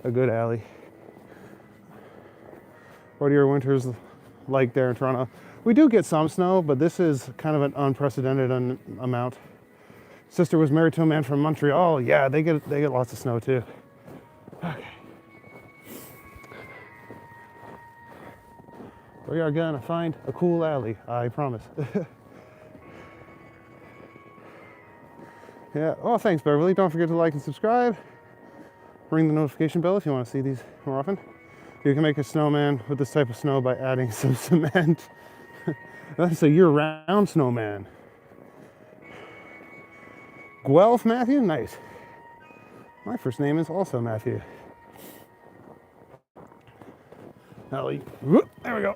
a good alley. What are your winters like there in Toronto? We do get some snow, but this is kind of an unprecedented amount. Sister was married to a man from Montreal. Yeah, they get lots of snow too. Okay. We are gonna find a cool alley, I promise. Yeah. Oh, thanks, Beverly. Don't forget to like and subscribe. Ring the notification bell if you want to see these more often. You can make a snowman with this type of snow by adding some cement. That's a year-round snowman. Guelph Matthew? Nice. My first name is also Matthew. Ellie. Whoop, there we go.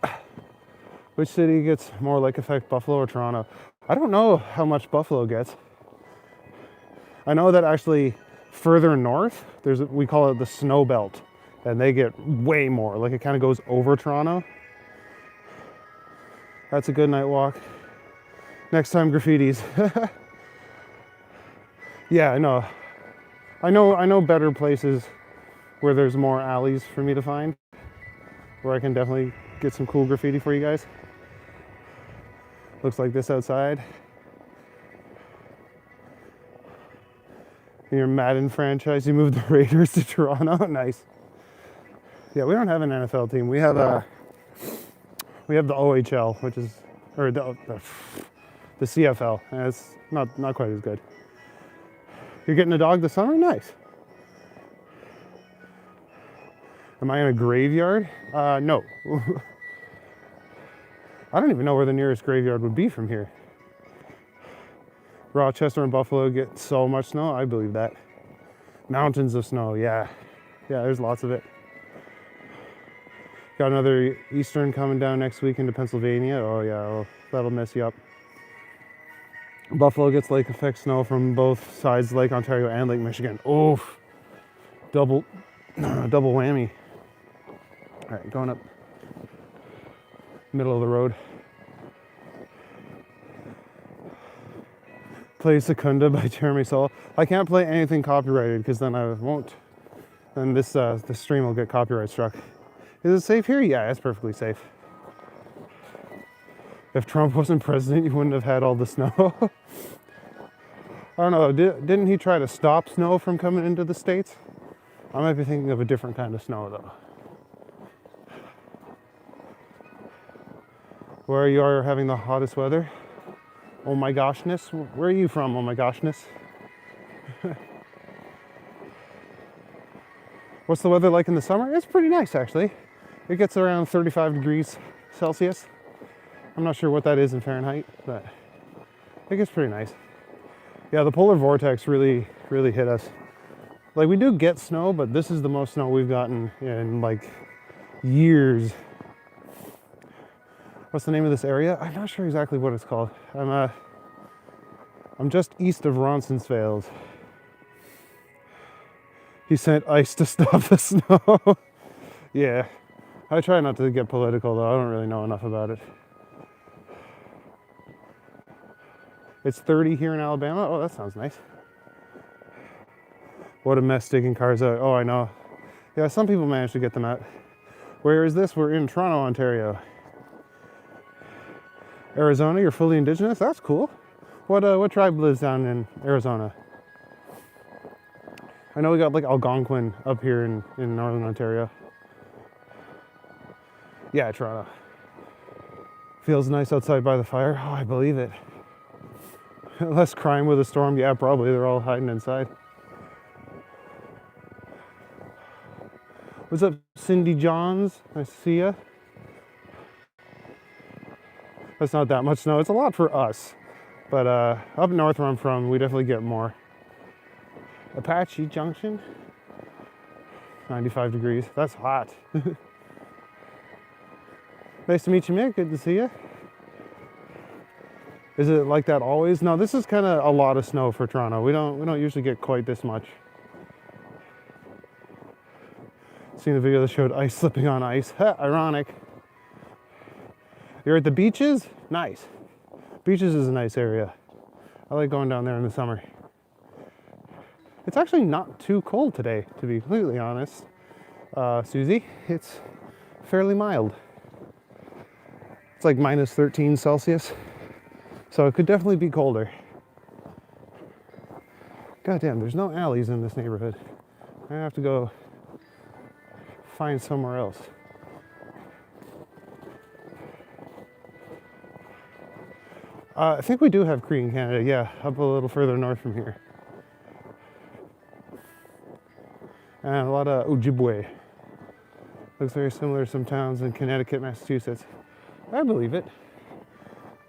Which city gets more lake effect, Buffalo or Toronto? I don't know how much Buffalo gets. I know that actually further north, we call it the snow belt, and they get way more. Like it kind of goes over Toronto. That's a good night walk. Next time, graffitis. Yeah, I know. I know better places where there's more alleys for me to find, where I can definitely get some cool graffiti for you guys. Looks like this outside. In your Madden franchise, you moved the Raiders to Toronto. Nice. Yeah, we don't have an NFL team. We have the OHL, which is, or the CFL, and it's not quite as good. You're getting a dog this summer? Nice. Am I in a graveyard? No. I don't even know where the nearest graveyard would be from here. Rochester and Buffalo get so much snow. I believe that. Mountains of snow, yeah. Yeah, there's lots of it. Got another Eastern coming down next week into Pennsylvania. Oh yeah, well, that'll mess you up. Buffalo gets lake effect snow from both sides, Lake Ontario and Lake Michigan. Oof. Double whammy. All right, going up middle of the road. Play Secunda by Jeremy Soule. I can't play anything copyrighted because then I won't. Then this stream will get copyright struck. Is it safe here? Yeah, it's perfectly safe. If Trump wasn't president, you wouldn't have had all the snow. I don't know. Didn't he try to stop snow from coming into the States? I might be thinking of a different kind of snow though. Where you are having the hottest weather? Oh my goshness. Where are you from? Oh my goshness. What's the weather like in the summer? It's pretty nice actually. It gets around 35 degrees Celsius. I'm not sure what that is in Fahrenheit, but it gets pretty nice. Yeah, the polar vortex really hit us. Like we do get snow, but this is the most snow we've gotten in like years. What's the name of this area? I'm not sure exactly what it's called. I'm just east of Roncesvalles. He sent ice to stop the snow. Yeah, I try not to get political though. I don't really know enough about it. It's 30 here in Alabama. Oh, that sounds nice. What a mess digging cars out. Oh, I know. Yeah, some people manage to get them out. Where is this? We're in Toronto, Ontario. Arizona, you're fully indigenous? That's cool. What tribe lives down in Arizona? I know we got like Algonquin up here in northern Ontario. Yeah, Toronto. Feels nice outside by the fire. Oh, I believe it. Less crime with a storm. Yeah, probably. They're all hiding inside. What's up, Cindy Johns? Nice to see ya. That's not that much snow. It's a lot for us. But up north where I'm from, we definitely get more. Apache Junction. 95 degrees. That's hot. Nice to meet you, Mick. Good to see you. Is it like that always? No, this is kind of a lot of snow for Toronto. We don't usually get quite this much. Seen a video that showed ice slipping on ice. Ha, ironic. You're at the beaches? Nice. Beaches is a nice area. I like going down there in the summer. It's actually not too cold today, to be completely honest. Susie, it's fairly mild. It's like minus 13 Celsius. So it could definitely be colder. God damn, there's no alleys in this neighborhood. I have to go find somewhere else. I think we do have Cree in Canada, yeah, up a little further north from here. And a lot of Ojibwe. Looks very similar to some towns in Connecticut, Massachusetts. I believe it.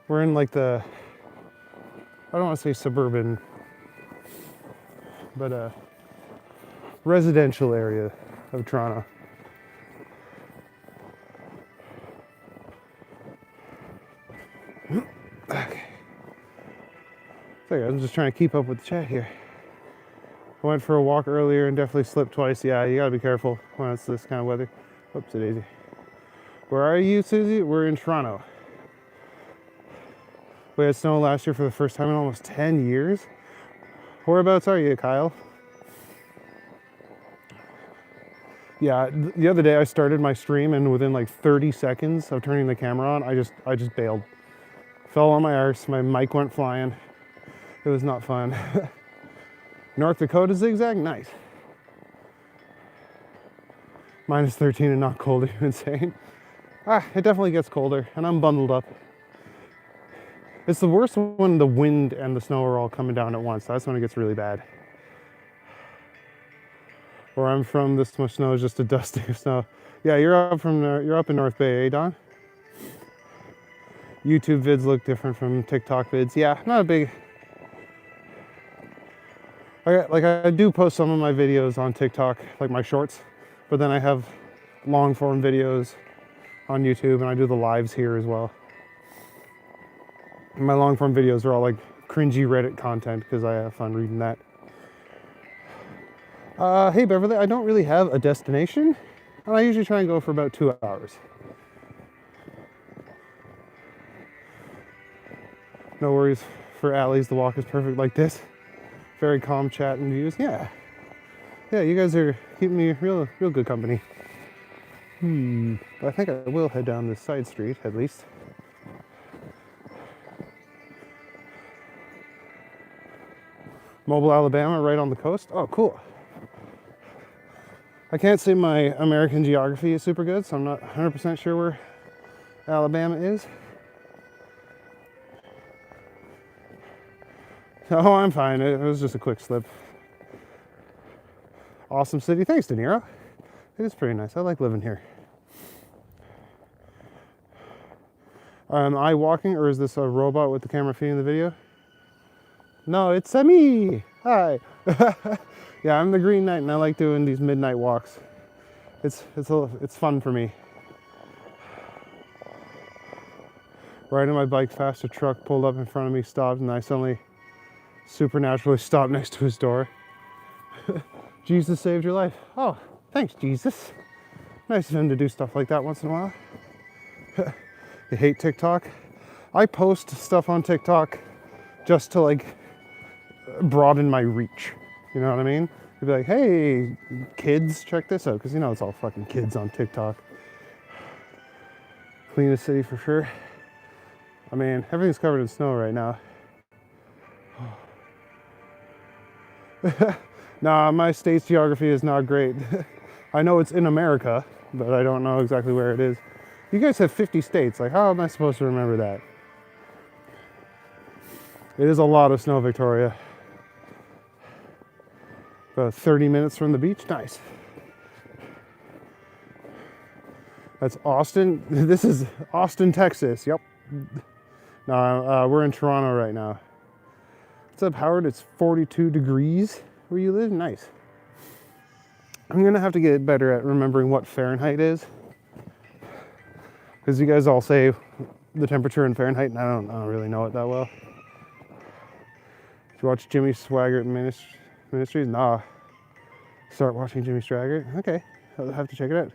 We're in like the, I don't want to say suburban, but a residential area of Toronto. Okay. So I'm just trying to keep up with the chat here. I went for a walk earlier and definitely slipped twice. Yeah, you gotta be careful when it's this kind of weather. Oops, a daisy. Where are you, Susie? We're in Toronto. We had snow last year for the first time in almost 10 years. Whereabouts are you, Kyle? Yeah, the other day I started my stream and within like 30 seconds of turning the camera on, I just bailed. Fell on my arse, my mic went flying. It was not fun. North Dakota zigzag, nice. Minus 13 and not cold, are you insane? It definitely gets colder and I'm bundled up. It's the worst when the wind and the snow are all coming down at once. That's when it gets really bad. Where I'm from, this much snow is just a dusting of snow. Yeah, you're up in North Bay, eh, Don? YouTube vids look different from TikTok vids. Yeah, not a big. I do post some of my videos on TikTok, like my shorts, but then I have long form videos on YouTube, and I do the lives here as well. And my long form videos are all like cringy Reddit content because I have fun reading that. Hey Beverly, I don't really have a destination, and I usually try and go for about 2 hours. No worries for alleys, the walk is perfect like this. Very calm chat and views. Yeah, you guys are keeping me real good company. I think I will head down this side street at least. Mobile, Alabama, right on the coast. Oh, cool. I can't say my American geography is super good, so I'm not 100% sure where Alabama is. Oh, I'm fine. It was just a quick slip. Awesome city. Thanks, De Niro. It is pretty nice. I like living here. Am I walking, or is this a robot with the camera feeding the video? No, it's me. Hi. Yeah, I'm the Green Knight, and I like doing these midnight walks. It's fun for me. Riding my bike fast, a truck pulled up in front of me, stopped, and I suddenly supernaturally stopped next to his door. Jesus saved your life. Oh, thanks, Jesus. Nice of him to do stuff like that once in a while. You hate TikTok? I post stuff on TikTok just to like broaden my reach. You know what I mean? You'd be like, hey, kids, check this out. Because you know it's all fucking kids on TikTok. Cleanest city for sure. I mean, everything's covered in snow right now. Nah, my state's geography is not great. I know it's in America, but I don't know exactly where it is. You guys have 50 states. Like, how am I supposed to remember that? It is a lot of snow, Victoria. About 30 minutes from the beach. Nice. That's Austin. This is Austin, Texas. Yep. No, we're in Toronto right now. What's up, Howard? It's 42 degrees where you live. Nice. I'm gonna have to get better at remembering what Fahrenheit is, because you guys all say the temperature in Fahrenheit, and I don't really know it that well. Did you watch Jimmy Swaggart Ministries? Nah. Start watching Jimmy Swaggart. Okay, I'll have to check it out.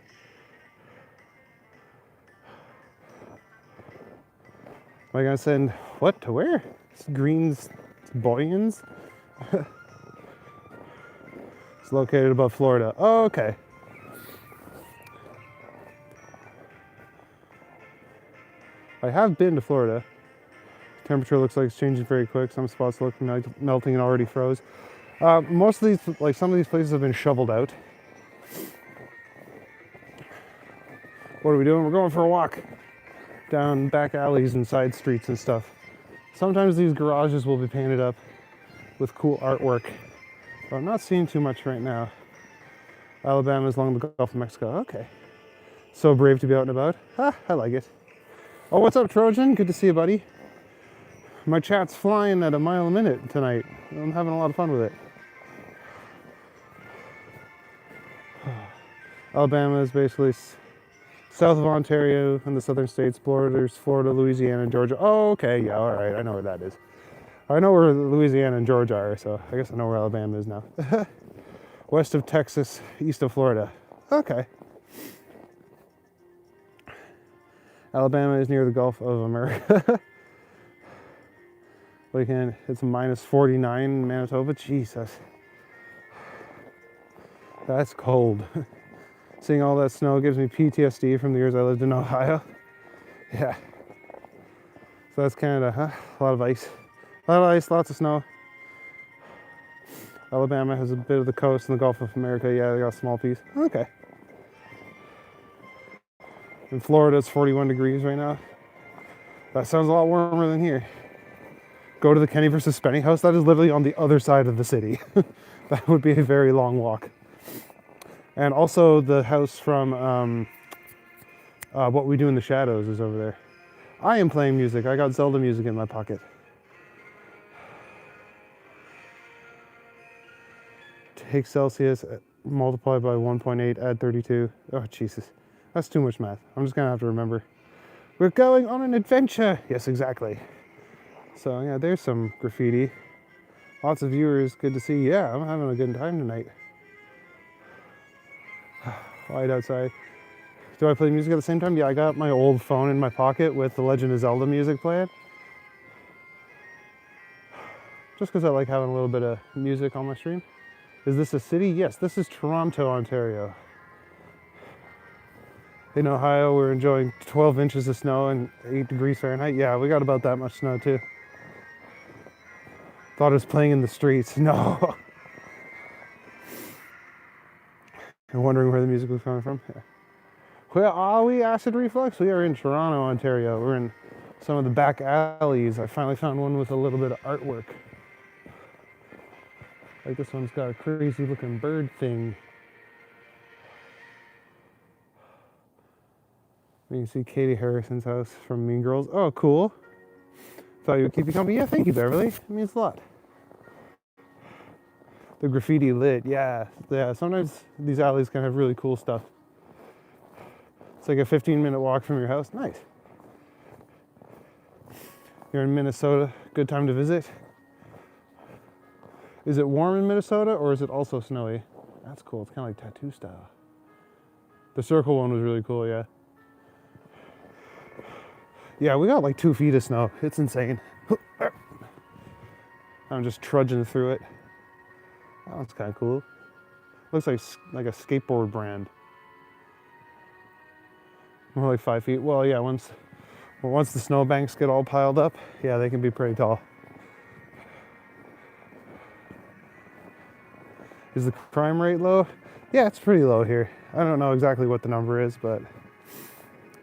Am I gonna send what to where? It's Greens Boyens. It's located above Florida. Oh, okay. I have been to Florida. Temperature looks like it's changing very quick. Some spots looking like melting and already froze. Most of these, like some of these places have been shoveled out. What are we doing? We're going for a walk down back alleys and side streets and stuff. Sometimes these garages will be painted up with cool artwork, but I'm not seeing too much right now. Alabama is along the Gulf of Mexico. Okay. So brave to be out and about. I like it. Oh, what's up, Trojan? Good to see you, buddy. My chat's flying at a mile a minute tonight. I'm having a lot of fun with it. Alabama is basically south of Ontario and the southern states. Borders Florida, Louisiana, and Georgia. Oh, okay. Yeah, all right. I know where that is. I know where Louisiana and Georgia are, so I guess I know where Alabama is now. West of Texas, east of Florida. Okay. Alabama is near the Gulf of America. It's minus 49 in Manitoba. Jesus. That's cold. Seeing all that snow gives me PTSD from the years I lived in Ohio. Yeah. So that's Canada, huh? A lot of ice. A lot of ice, lots of snow. Alabama has a bit of the coast in the Gulf of America. Yeah, they got a small piece. Okay. In Florida, it's 41 degrees right now. That sounds a lot warmer than here. Go to the Kenny versus Spenny house. That is literally on the other side of the city. That would be a very long walk. And also the house from What We Do in the Shadows is over there. I am playing music. I got Zelda music in my pocket. Take Celsius, multiply by 1.8, add 32. Oh, Jesus. That's too much math. I'm just going to have to remember. We're going on an adventure. Yes, exactly. So, yeah, there's some graffiti. Lots of viewers. Good to see. Yeah, I'm having a good time tonight. Light outside. Do I play music at the same time? Yeah, I got my old phone in my pocket with the Legend of Zelda music playing. Just because I like having a little bit of music on my stream. Is this a city? Yes, this is Toronto, Ontario. In Ohio, we're enjoying 12 inches of snow and 8 degrees Fahrenheit. Yeah, we got about that much snow too. Thought it was playing in the streets. No. And wondering where the music was coming from. Yeah. Where are we, Acid Reflux? We are in Toronto, Ontario. We're in some of the back alleys. I finally found one with a little bit of artwork. Like this one's got a crazy looking bird thing. You can see Katie Harrison's house from Mean Girls. Oh, cool. Thought you would keep you company. Yeah, thank you, Beverly. It means a lot. The graffiti lit. Yeah. Sometimes these alleys can have really cool stuff. It's like a 15-minute walk from your house. Nice. You're in Minnesota. Good time to visit. Is it warm in Minnesota or is it also snowy? That's cool. It's kind of like tattoo style. The circle one was really cool, yeah. Yeah, we got like 2 feet of snow. It's insane. I'm just trudging through it. Oh, that's kind of cool. Looks like a skateboard brand. More like 5 feet. Well, yeah, once the snowbanks get all piled up, yeah, they can be pretty tall. Is the crime rate low? Yeah, it's pretty low here. I don't know exactly what the number is, but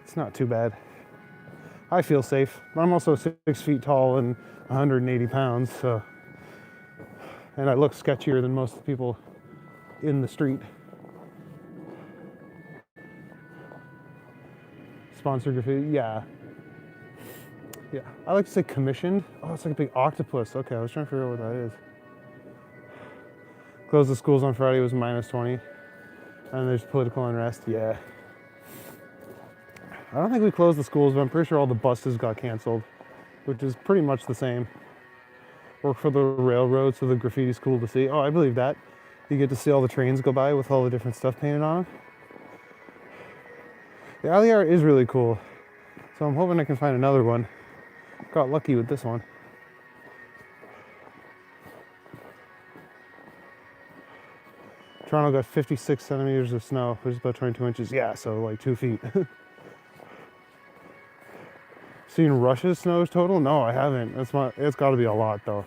it's not too bad. I feel safe. I'm also 6 feet tall and 180 pounds, so, and I look sketchier than most of the people in the street. Sponsored graffiti, yeah. Yeah, I like to say commissioned. Oh, it's like a big octopus. Okay, I was trying to figure out what that is. Closed the schools on Friday, it was minus 20. And there's political unrest, yeah. I don't think we closed the schools, but I'm pretty sure all the buses got canceled, which is pretty much the same. Work for the railroad, so the graffiti's cool to see. Oh, I believe that. You get to see all the trains go by with all the different stuff painted on them. The alley art is really cool, so I'm hoping I can find another one. Got lucky with this one. Toronto got 56 centimeters of snow, which is about 22 inches. Yeah, so like 2 feet. Seen Russia's snow total? No, I haven't. It's got to be a lot though.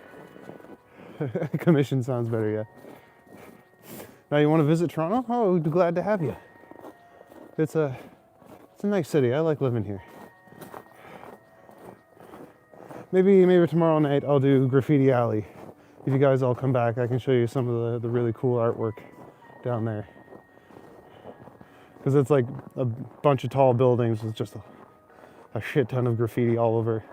Commission sounds better, yeah. Now you want to visit Toronto? Oh, we'd be glad to have you. It's a nice city. I like living here. Maybe tomorrow night I'll do Graffiti Alley. If you guys all come back, I can show you some of the really cool artwork down there. Because it's like a bunch of tall buildings with just a shit ton of graffiti all over.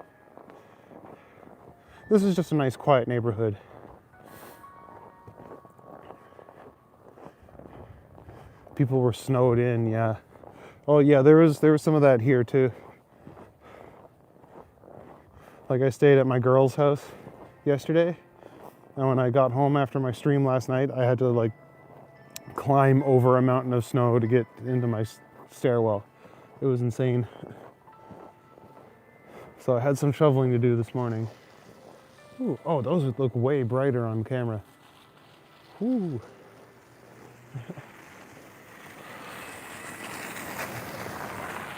This is just a nice quiet neighborhood. People were snowed in, yeah. Oh yeah, there was some of that here too. Like I stayed at my girl's house yesterday, and when I got home after my stream last night, I had to like climb over a mountain of snow to get into my stairwell. It was insane. So I had some shoveling to do this morning. Ooh, oh, those look way brighter on camera. Ooh.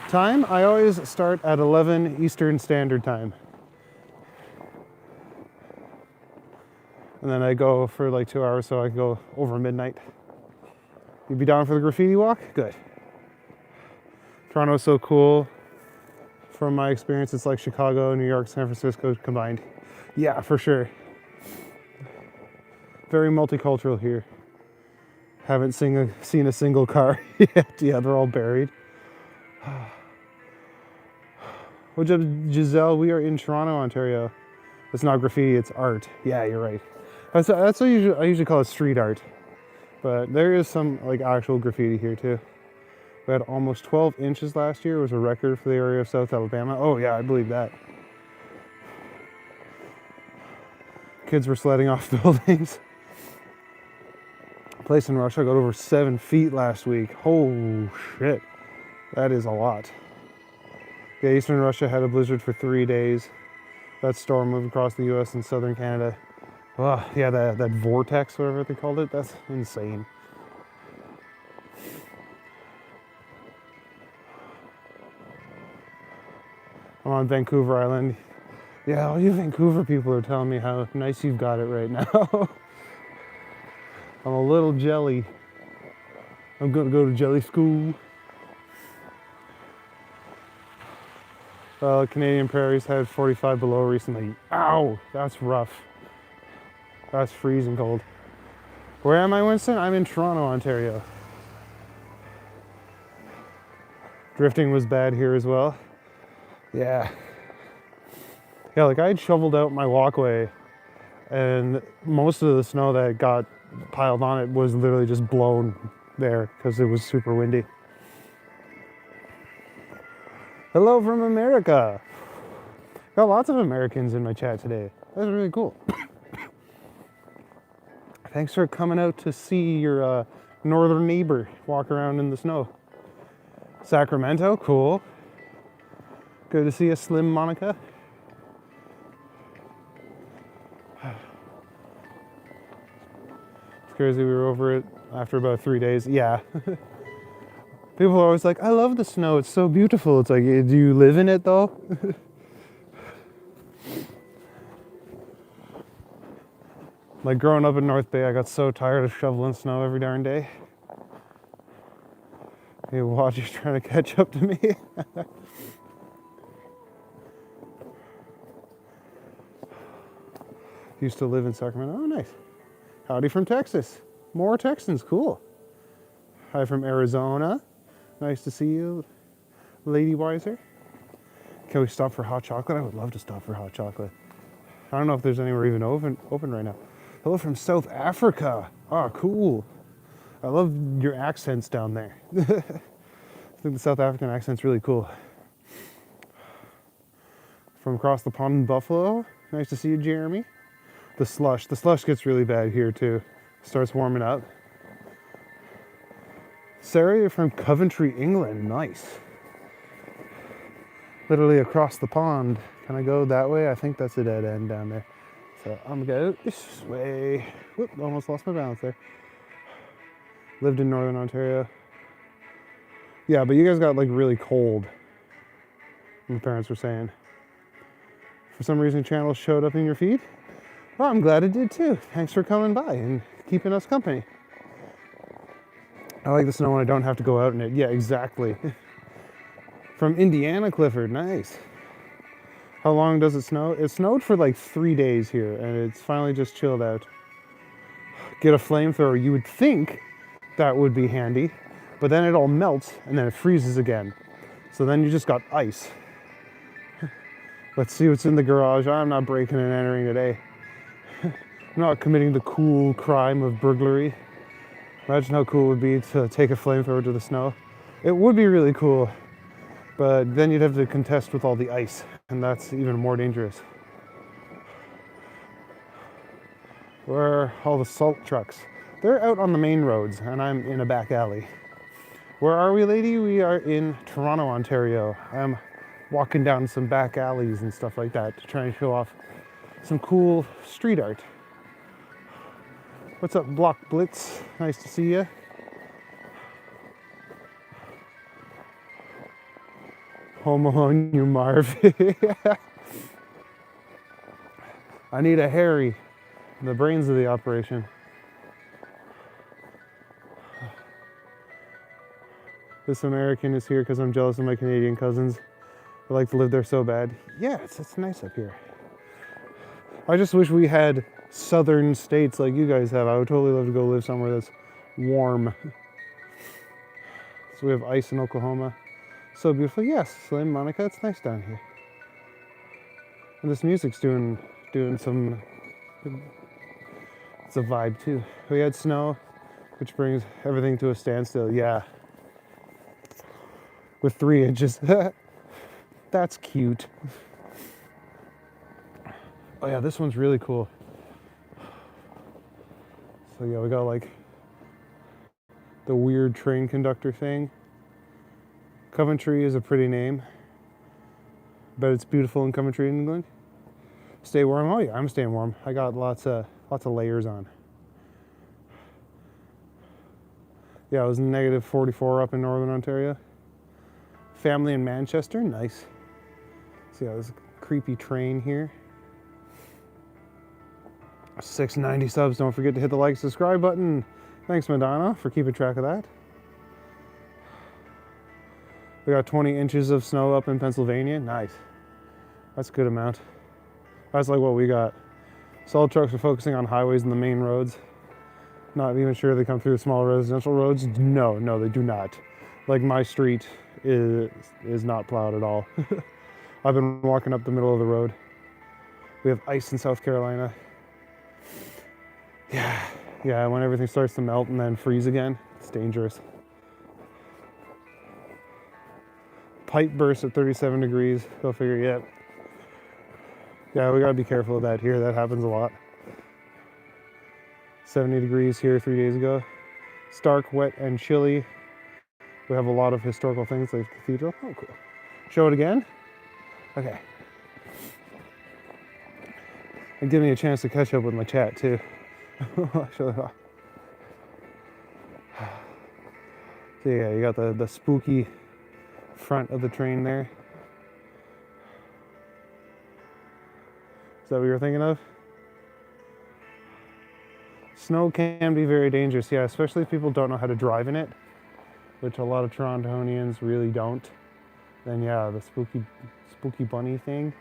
Time, I always start at 11 Eastern Standard Time. And then I go for like 2 hours, so I can go over midnight. You'd be down for the graffiti walk? Good. Toronto's so cool. From my experience, it's like Chicago, New York, San Francisco combined. Yeah, for sure. Very multicultural here. Haven't seen a single car yet. Yeah, they're all buried. What's up, Giselle? We are in Toronto, Ontario. It's not graffiti, it's art. Yeah, you're right. That's what I usually call it street art. But there is some like actual graffiti here too. We had almost 12 inches last year. It was a record for the area of South Alabama. Oh yeah, I believe that. Kids were sledding off buildings. A place in Russia got over 7 feet last week. Oh shit. That is a lot. Yeah, Eastern Russia had a blizzard for 3 days. That storm moved across the US and southern Canada. Oh, yeah, that vortex, whatever they called it, that's insane. I'm on Vancouver Island. Yeah, all you Vancouver people are telling me how nice you've got it right now. I'm a little jelly. I'm gonna go to jelly school. Canadian prairies had 45 below recently. Ow, that's rough. That's freezing cold. Where am I, Winston? I'm in Toronto, Ontario. Drifting was bad here as well. Yeah. Yeah, like I had shoveled out my walkway, and most of the snow that got piled on it was literally just blown there because it was super windy. Hello from America. Got lots of Americans in my chat today. That's really cool. Thanks for coming out to see your northern neighbor walk around in the snow. Sacramento, cool. Good to see you, Slim Monica. It's crazy, we were over it after about 3 days. Yeah. People are always like, I love the snow, it's so beautiful. It's like, do you live in it though? Like growing up in North Bay, I got so tired of shoveling snow every darn day. Hey, Watch, trying to catch up to me. Used to live in Sacramento. Oh, nice. Howdy from Texas. More Texans, cool. Hi from Arizona. Nice to see you, Lady Wiser. Can we stop for hot chocolate? I would love to stop for hot chocolate. I don't know if there's anywhere even open right now. Hello from South Africa. Oh, cool. I love your accents down there. I think the South African accent's really cool. From across the pond in Buffalo. Nice to see you, Jeremy. The slush gets really bad here too. Starts warming up. Sarah, you're from Coventry, England. Nice. Literally across the pond. Can I go that way? I think that's a dead end down there. So I'm gonna go this way. Whoop, almost lost my balance there. Lived in Northern Ontario. Yeah, but you guys got like really cold. My parents were saying. For some reason, channel showed up in your feed. Well, I'm glad it did too. Thanks for coming by and keeping us company. I like the snow when I don't have to go out in it. Yeah, exactly. From Indiana, Clifford. Nice. How long does it snow? It snowed for like 3 days here, and it's finally just chilled out. Get a flamethrower. You would think that would be handy, but then it all melts, and then it freezes again. So then you just got ice. Let's see what's in the garage. I'm not breaking and entering today. I'm not committing the cool crime of burglary. Imagine how cool it would be to take a flamethrower to the snow. It would be really cool, but then you'd have to contest with all the ice, and that's even more dangerous. Where are all the salt trucks? They're out on the main roads, and I'm in a back alley. Where are we, lady? We are in Toronto, Ontario. I'm walking down some back alleys and stuff like that to try and show off some cool street art. What's up, Block Blitz? Nice to see you. Home Alone, you Marv. I need a Harry, the brains of the operation. This American is here because I'm jealous of my Canadian cousins. I like to live there so bad. Yeah, it's nice up here. I just wish we had southern states like you guys have. I would totally love to go live somewhere that's warm. So we have ice in Oklahoma. So beautiful. Yes, Slim, Monica, it's nice down here. And this music's doing some, it's a vibe too. We had snow, which brings everything to a standstill. Yeah. With 3 inches. That's cute. Oh yeah, this one's really cool. So yeah, we got like the weird train conductor thing. Coventry is a pretty name. But it's beautiful in Coventry, England. Stay warm. Oh yeah, I'm staying warm. I got lots of layers on. Yeah, it was negative 44 up in Northern Ontario. Family in Manchester, nice. See, there's a creepy train here. 690 subs. Don't forget to hit the like, subscribe button. Thanks, Madonna, for keeping track of that. We got 20 inches of snow up in Pennsylvania. Nice. That's a good amount. That's like what we got. Salt trucks are focusing on highways and the main roads. Not even sure they come through small residential roads. No, they do not. Like my street is not plowed at all. I've been walking up the middle of the road. We have ice in South Carolina. Yeah, when everything starts to melt and then freeze again, it's dangerous. Pipe burst at 37 degrees. Go figure, yep. Yeah, we gotta be careful of that here. That happens a lot. 70 degrees here 3 days ago. Stark, wet, and chilly. We have a lot of historical things like the cathedral. Oh, cool. Show it again? Okay. And give me a chance to catch up with my chat too. Show it off. So yeah, you got the spooky front of the train there. Is that what you're thinking of? Snow can be very dangerous, yeah, especially if people don't know how to drive in it, which a lot of Torontonians really don't. Then yeah, the spooky bunny thing.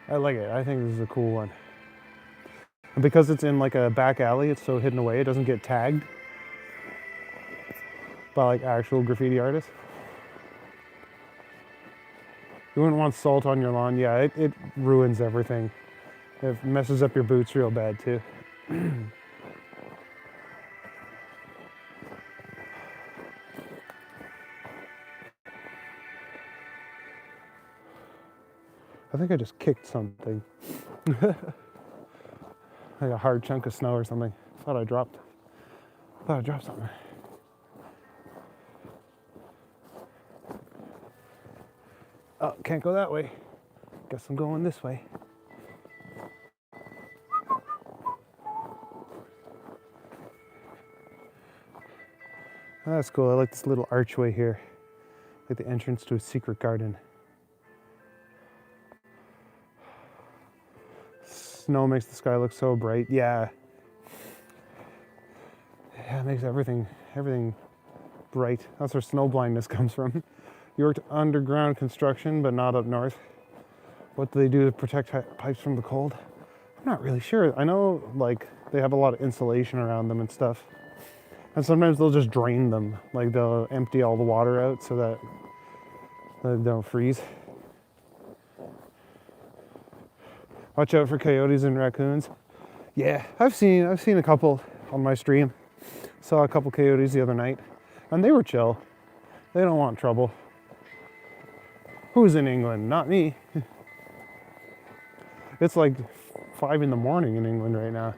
I like it. I think this is a cool one. And because it's in like a back alley, it's so hidden away, it doesn't get tagged by like actual graffiti artists. You wouldn't want salt on your lawn. Yeah, it ruins everything. It messes up your boots real bad too. I think I just kicked something. Like a hard chunk of snow or something. Thought I dropped something. Oh, can't go that way. Guess I'm going this way. Oh, that's cool. I like this little archway here. Like the entrance to a secret garden. snow makes the sky look so bright. Yeah. Yeah, it makes everything bright. That's where snow blindness comes from. You worked underground construction, but not up north. What do they do to protect pipes from the cold? I'm not really sure. I know, like, they have a lot of insulation around them and stuff. And sometimes they'll just drain them. Like, they'll empty all the water out so that they don't freeze. Watch out for coyotes and raccoons. Yeah, I've seen a couple on my stream. Saw a couple coyotes the other night, and they were chill. They don't want trouble. Who's in England? Not me. It's like 5 in the morning in England right now.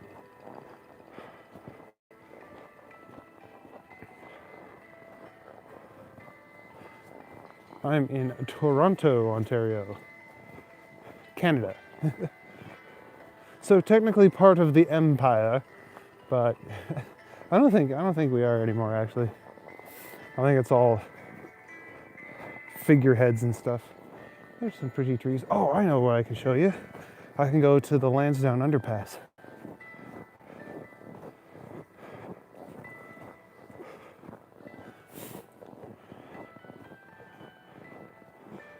I'm in Toronto, Ontario, Canada. So technically part of the empire, but I don't think we are anymore, actually. I think it's all figureheads and stuff. There's some pretty trees. Oh, I know what I can show you. I can go to the Landsdowne underpass.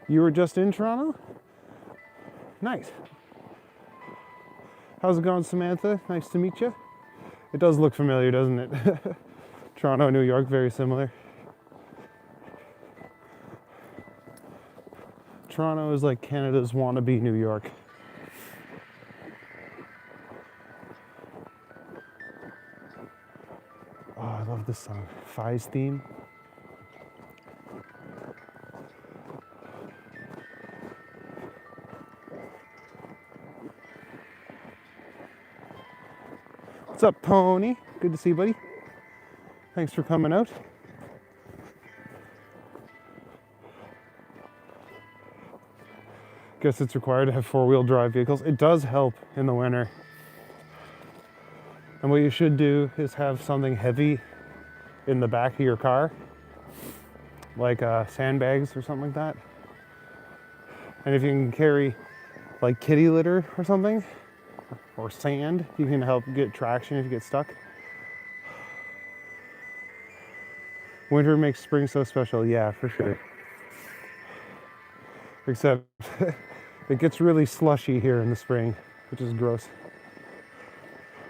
You were just in Toronto? Nice. How's it going, Samantha? Nice to meet you. It does look familiar, doesn't it? Toronto and New York, very similar. Toronto is like Canada's wannabe New York. Oh, I love this song. Phi's theme. What's up, Pony? Good to see you, buddy. Thanks for coming out. Guess it's required to have four-wheel drive vehicles. It does help in the winter. And what you should do is have something heavy in the back of your car, like sandbags or something like that. And if you can carry like kitty litter or something, or sand, you can help get traction if you get stuck. Winter makes spring so special. Yeah, for sure. Except it gets really slushy here in the spring, which is gross.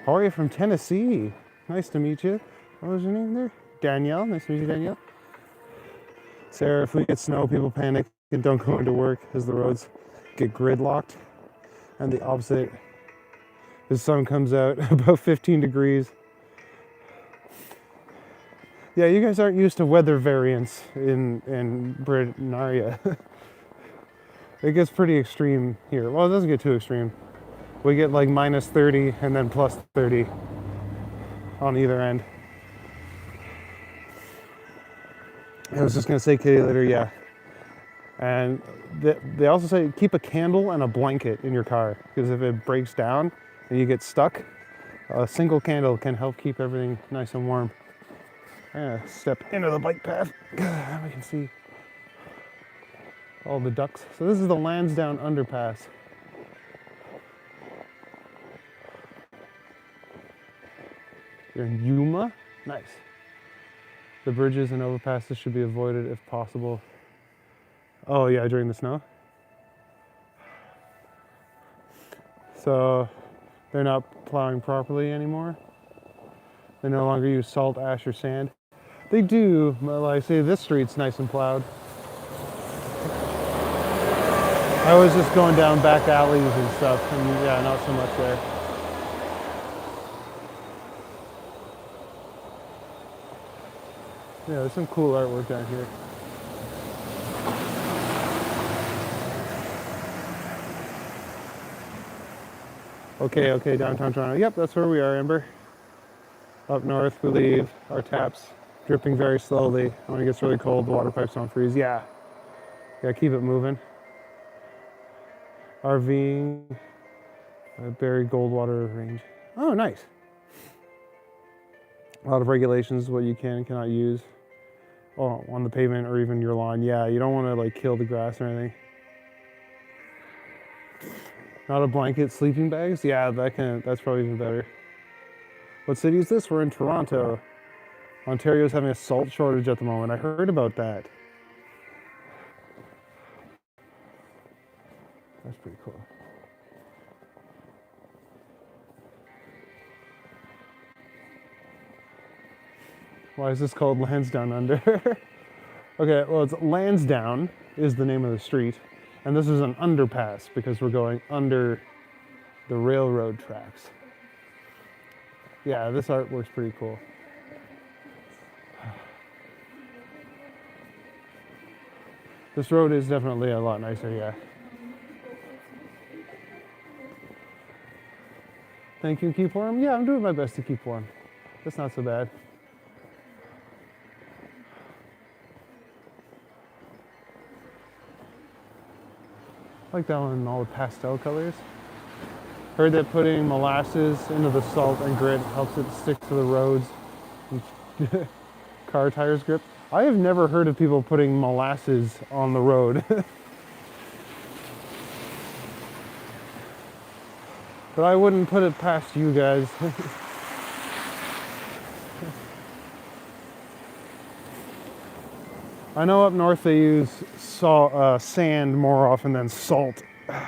How are you from Tennessee? Nice to meet you. What was your name there? Danielle. Nice to meet you, Danielle. Sarah, if we get snow, people panic and don't go into work as the roads get gridlocked. And the opposite, the sun comes out about 15 degrees. Yeah, you guys aren't used to weather variance in Britannia. It gets pretty extreme here. Well, it doesn't get too extreme. We get like minus 30 and then plus 30 on either end. I was just gonna say kitty litter, yeah. And they also say keep a candle and a blanket in your car, because if it breaks down and you get stuck, a single candle can help keep everything nice and warm. I'm gonna step into the bike path. We can see all the ducks. So this is the Landsdowne underpass. You're in Yuma? Nice. The bridges and overpasses should be avoided if possible. Oh yeah, during the snow. So they're not plowing properly anymore. They no longer use salt, ash, or sand. They do, like say this street's nice and plowed. I was just going down back alleys and stuff, and yeah, not so much there. Yeah, there's some cool artwork down here. Okay, downtown Toronto. Yep, that's where we are, Amber. Up north, we leave our taps dripping very slowly. When it gets really cold, the water pipes don't freeze. Yeah, keep it moving. RVing, Barry Goldwater Range. Oh, nice. A lot of regulations, what you can and cannot use on the pavement or even your lawn. Yeah, you don't want to like kill the grass or anything. Not a blanket, sleeping bags? Yeah, that's probably even better. What city is this? We're in Toronto. Ontario's having a salt shortage at the moment. I heard about that. That's pretty cool. Why is this called Landsdowne under? Okay, well, it's Landsdowne is the name of the street, and this is an underpass because we're going under the railroad tracks. Yeah, this artwork's pretty cool. This road is definitely a lot nicer, yeah. Thank you, keep warm? Yeah, I'm doing my best to keep warm. That's not so bad. I like that one in all the pastel colors. Heard that putting molasses into the salt and grit helps it stick to the roads and car tires grip. I have never heard of people putting molasses on the road. But I wouldn't put it past you guys. I know up north they use sand more often than salt. All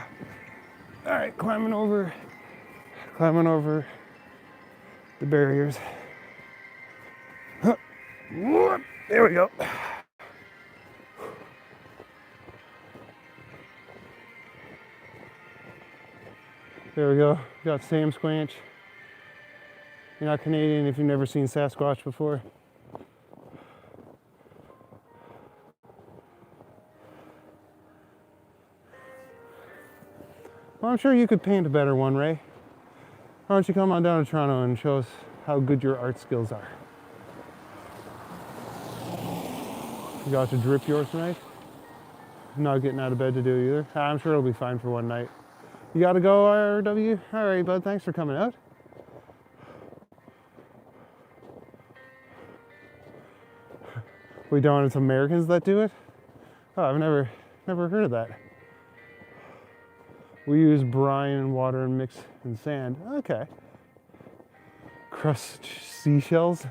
right, climbing over the barriers. There we go. There we go. Got Sam Squanch. You're not Canadian if you've never seen Sasquatch before. Well, I'm sure you could paint a better one, Ray. Why don't you come on down to Toronto and show us how good your art skills are? You got to drip yours tonight? Not getting out of bed to do it either. I'm sure it'll be fine for one night. You gotta go, RW? All right, bud, thanks for coming out. We don't, it's Americans that do it? Oh, I've never heard of that. We use brine and water and mix and sand. Okay. Crushed seashells.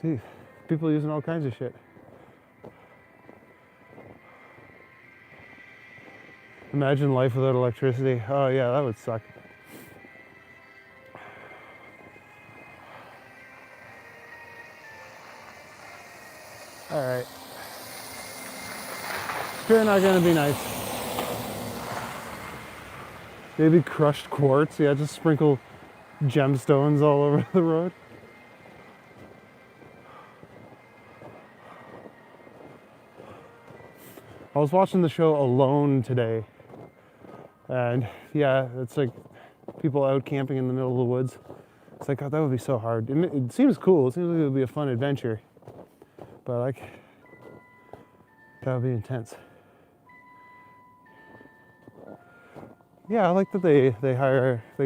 Gee, people using all kinds of shit. Imagine life without electricity. Oh yeah, that would suck. All right. Sure not gonna be nice. Maybe crushed quartz. Yeah, just sprinkle gemstones all over the road. I was watching the show Alone today, and yeah, it's like people out camping in the middle of the woods. It's like, God, that would be so hard. It seems cool. It seems like it would be a fun adventure, but like, that would be intense. Yeah, I like that they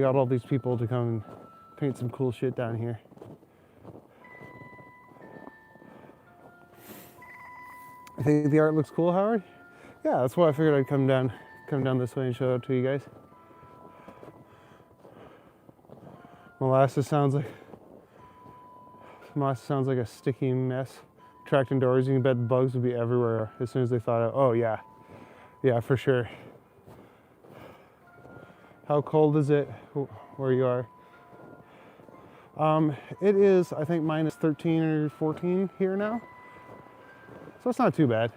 got all these people to come and paint some cool shit down here. I think the art looks cool, Howard. Yeah, that's why I figured I'd come down this way and show it to you guys. Molasses sounds like a sticky mess. Attracting doors, you can bet bugs would be everywhere as soon as they thought of, oh yeah, for sure. How cold is it where you are? It is, I think, minus 13 or 14 here now. So it's not too bad.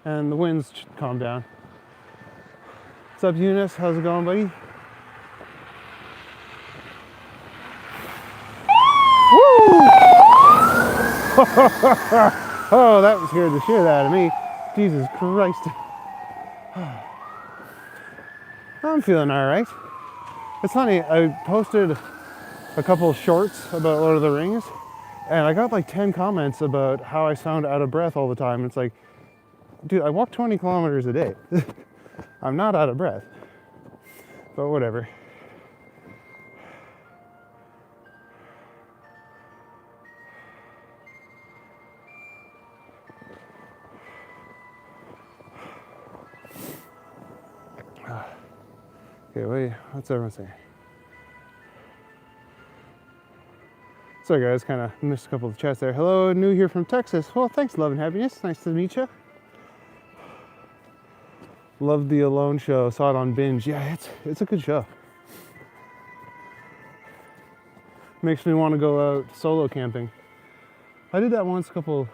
And the winds calm down. What's up, Eunice? How's it going, buddy? Woo! Oh, that scared the shit out of me. Jesus Christ. I'm feeling all right. It's funny, I posted a couple of shorts about Lord of the Rings, and I got like 10 comments about how I sound out of breath all the time. It's like, dude, I walk 20 kilometers a day. I'm not out of breath. But whatever. Okay, wait, what's everyone saying? Sorry guys, kind of missed a couple of chats there. Hello, new here from Texas. Well, thanks, love and happiness. Nice to meet you. Loved the Alone show. Saw it on binge. Yeah, it's a good show. Makes me want to go out solo camping. I did that once a couple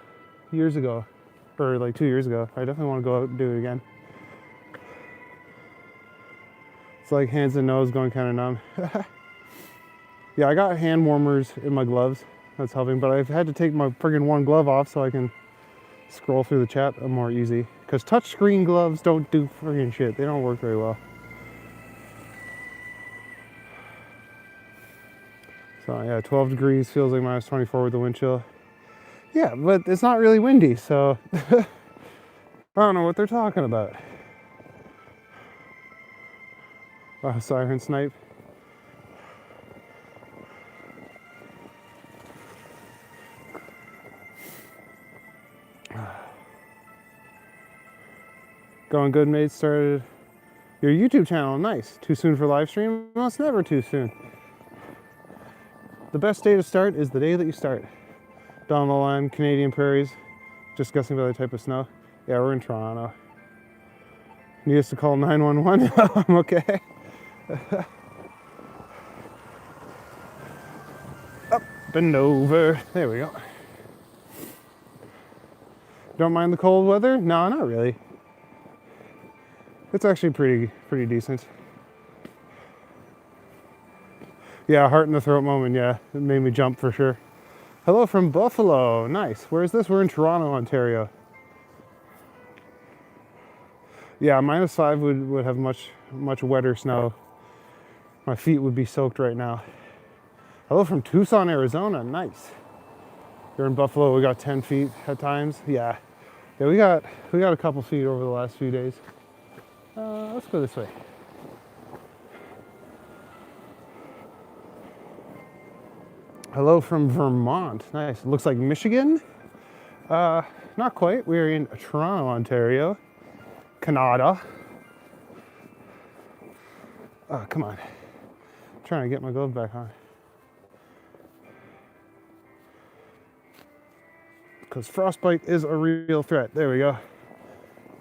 years ago, or like 2 years ago. I definitely want to go out and do it again. It's like hands and nose going kind of numb. Yeah, I got hand warmers in my gloves. That's helping, but I've had to take my friggin' one glove off so I can scroll through the chat more easy. Because touchscreen gloves don't do friggin' shit. They don't work very well. So yeah, 12 degrees, feels like minus 24 with the wind chill. Yeah, but it's not really windy, so I don't know what they're talking about. Oh, siren snipe. Going good, mate. Started your YouTube channel. Nice. Too soon for live stream? Well, it's never too soon. The best day to start is the day that you start. Down the line, Canadian prairies. Just guessing by the type of snow. Yeah, we're in Toronto. Need us to call 911? I'm okay. Up and over. There we go. Don't mind the cold weather? No, not really. It's actually pretty decent. Yeah, heart in the throat moment, yeah. It made me jump for sure. Hello from Buffalo. Nice. Where's this? We're in Toronto, Ontario. Yeah, -5 would have much wetter snow. My feet would be soaked right now. Hello from Tucson, Arizona. Nice. Here in Buffalo, we got 10 feet at times. Yeah. Yeah, we got a couple feet over the last few days. Let's go this way. Hello from Vermont. Nice. Looks like Michigan. Not quite. We're in Toronto, Ontario, Canada. Oh, come on. I'm trying to get my glove back on. Because frostbite is a real threat. There we go.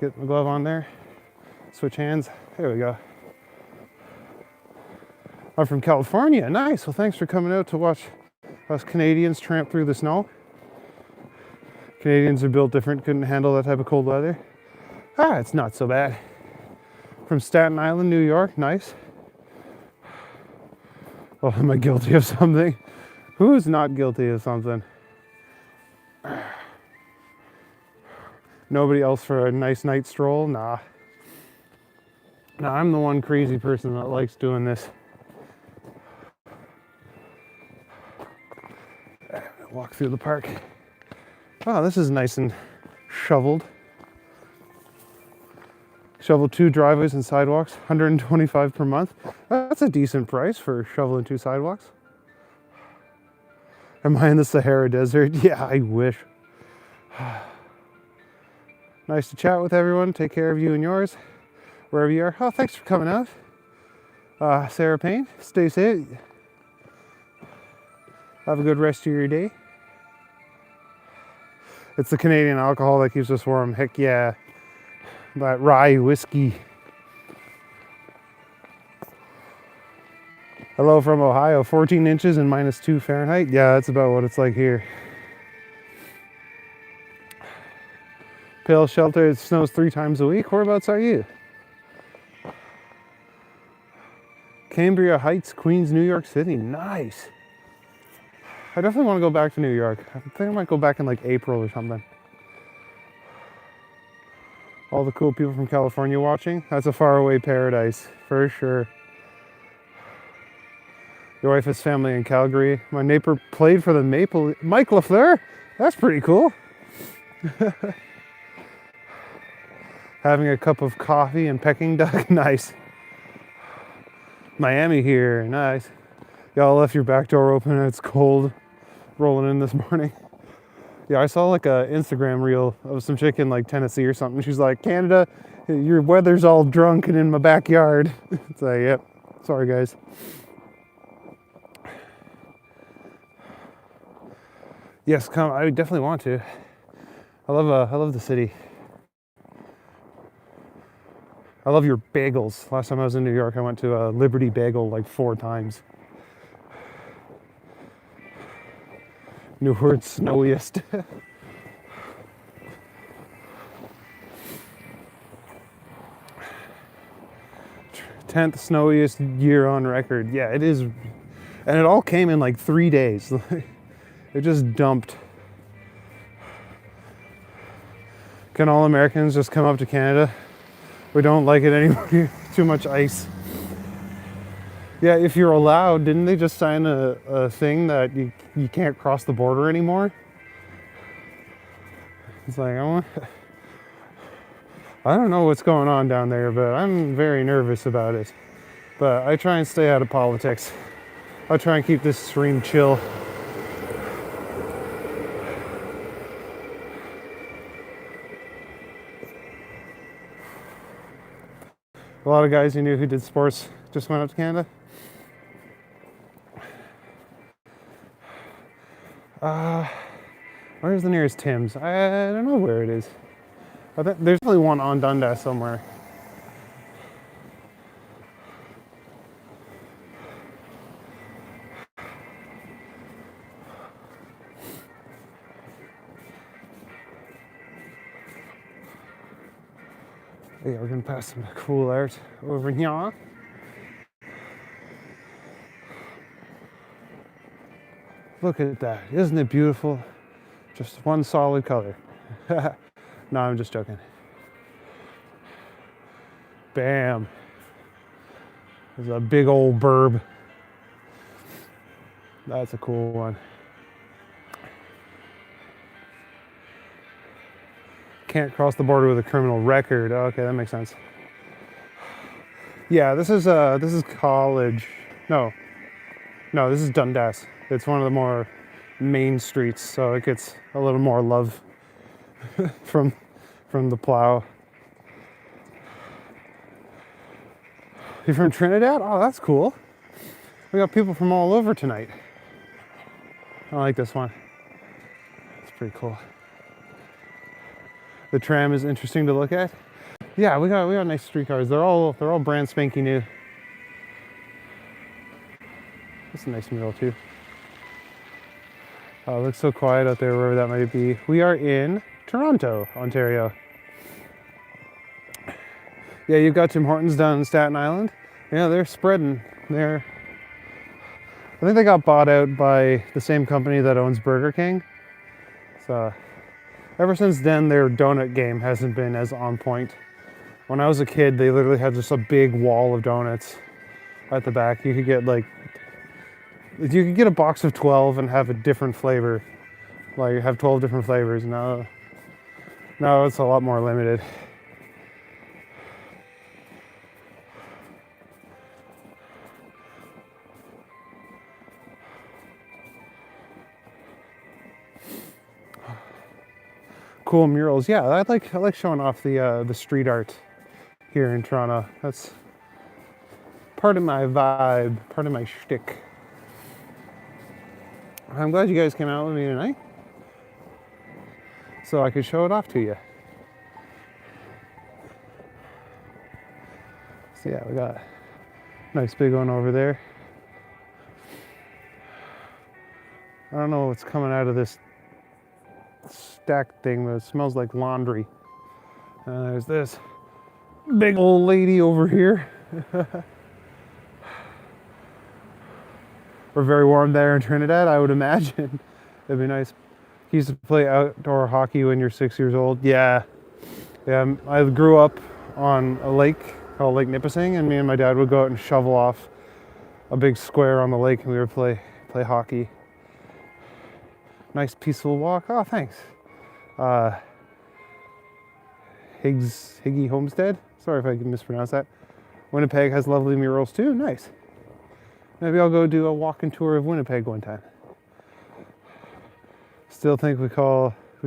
Get my glove on there. Switch hands. There we go. I'm from California. Nice. Well, thanks for coming out to watch us Canadians tramp through the snow. Canadians are built different. Couldn't handle that type of cold weather. Ah, it's not so bad. From Staten Island, New York. Nice. Well, am I guilty of something? Who's not guilty of something? Nobody else for a nice night stroll? Nah. Nah, I'm the one crazy person that likes doing this. Walk through the park. Oh, this is nice and shoveled. Shoveled 2 driveways and sidewalks, $125 per month. That's a decent price for shoveling 2 sidewalks. Am I in the Sahara Desert? Yeah, I wish. Nice to chat with everyone. Take care of you and yours, wherever you are. Oh, thanks for coming out. Sarah Payne, stay safe. Have a good rest of your day. It's the Canadian alcohol that keeps us warm. Heck yeah. That rye whiskey. Hello from Ohio. 14 inches and -2 Fahrenheit. Yeah, that's about what it's like here. Pale shelter. It snows 3 times a week. Whereabouts are you? Cambria Heights, Queens, New York City. Nice. I definitely want to go back to New York. I think I might go back in like April or something. All the cool people from California watching. That's a faraway paradise, for sure. Your wife has family in Calgary. My neighbor played for the Maple... Mike LaFleur? That's pretty cool. Having a cup of coffee and Peking duck. Nice. Miami here. Nice. Y'all left your back door open and it's cold rolling in this morning. Yeah, I saw like a Instagram reel of some chick in like Tennessee or something. She's like, Canada, your weather's all drunk and in my backyard. It's like, yep, sorry guys. Yes, come. I definitely want to. I love the city. I love your bagels. Last time I was in New York, I went to a Liberty Bagel like 4 times. New word, snowiest. 10th snowiest year on record. Yeah, it is. And it all came in like 3 days. It just dumped. Can all Americans just come up to Canada? We don't like it anymore. Too much ice. Yeah, if you're allowed, didn't they just sign a thing that you can't cross the border anymore? It's like, I don't know what's going on down there, but I'm very nervous about it. But I try and stay out of politics. I'll try and keep this stream chill. A lot of guys you knew who did sports just went up to Canada. Where's the nearest Tim's? I don't know where it is. I think there's only one on Dundas somewhere. Yeah, we're gonna pass some cool art over here. Look at that, isn't it beautiful? Just one solid color. No, I'm just joking. Bam. There's a big old burb. That's a cool one. Can't cross the border with a criminal record. Okay, that makes sense. Yeah, this is college. No, this is Dundas. It's one of the more main streets, so it gets a little more love from the plow. You're from Trinidad? Oh, that's cool. We got people from all over tonight. I like this one. It's pretty cool. The tram is interesting to look at. Yeah, we got nice streetcars. They're all brand spanking new. That's a nice mural too. Oh, it looks so quiet out there, wherever that might be. We are in Toronto, Ontario. Yeah, you've got Tim Hortons down in Staten Island. Yeah, they're spreading. I think they got bought out by the same company that owns Burger King. So ever since then, their donut game hasn't been as on point. When I was a kid, they literally had just a big wall of donuts at the back. You could get a box of 12 and have a different flavor. Like have 12 different flavors. No, it's a lot more limited. Cool murals. Yeah, I like showing off the street art here in Toronto. That's part of my vibe, part of my shtick. I'm glad you guys came out with me tonight, so I could show it off to you. So yeah, we got a nice big one over there. I don't know what's coming out of this stacked thing, but it smells like laundry. And there's this big old lady over here. We're very warm there in Trinidad, I would imagine. It'd be nice. You used to play outdoor hockey when you're 6 years old. Yeah. I grew up on a lake called Lake Nipissing, and me and my dad would go out and shovel off a big square on the lake, and we would play hockey. Nice peaceful walk. Oh, thanks. Higgy Homestead. Sorry if I mispronounced that. Winnipeg has lovely murals too. Nice. Maybe I'll go do a walking tour of Winnipeg one time. Still think we